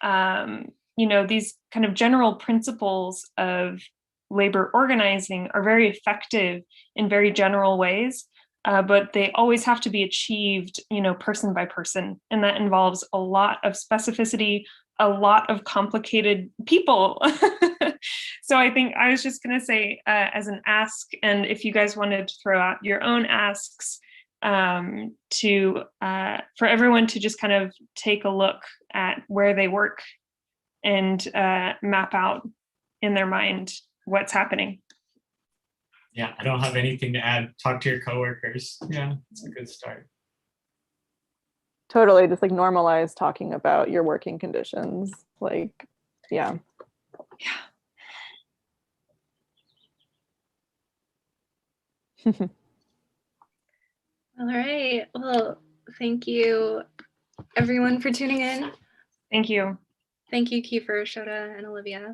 you know, these kind of general principles of labor organizing are very effective in very general ways, but they always have to be achieved, you know, person by person. And that involves a lot of specificity, a lot of complicated people. So I think I was just going to say, as an ask, and if you guys wanted to throw out your own asks, for everyone to just kind of take a look at where they work and map out in their mind what's happening. Yeah, I don't have anything to add. Talk to your coworkers. Yeah, it's a good start. Totally, just like normalize talking about your working conditions. Like, yeah. all right, well, thank you everyone for tuning in. Thank you. Thank you, Keefer, Shota, and Olivia.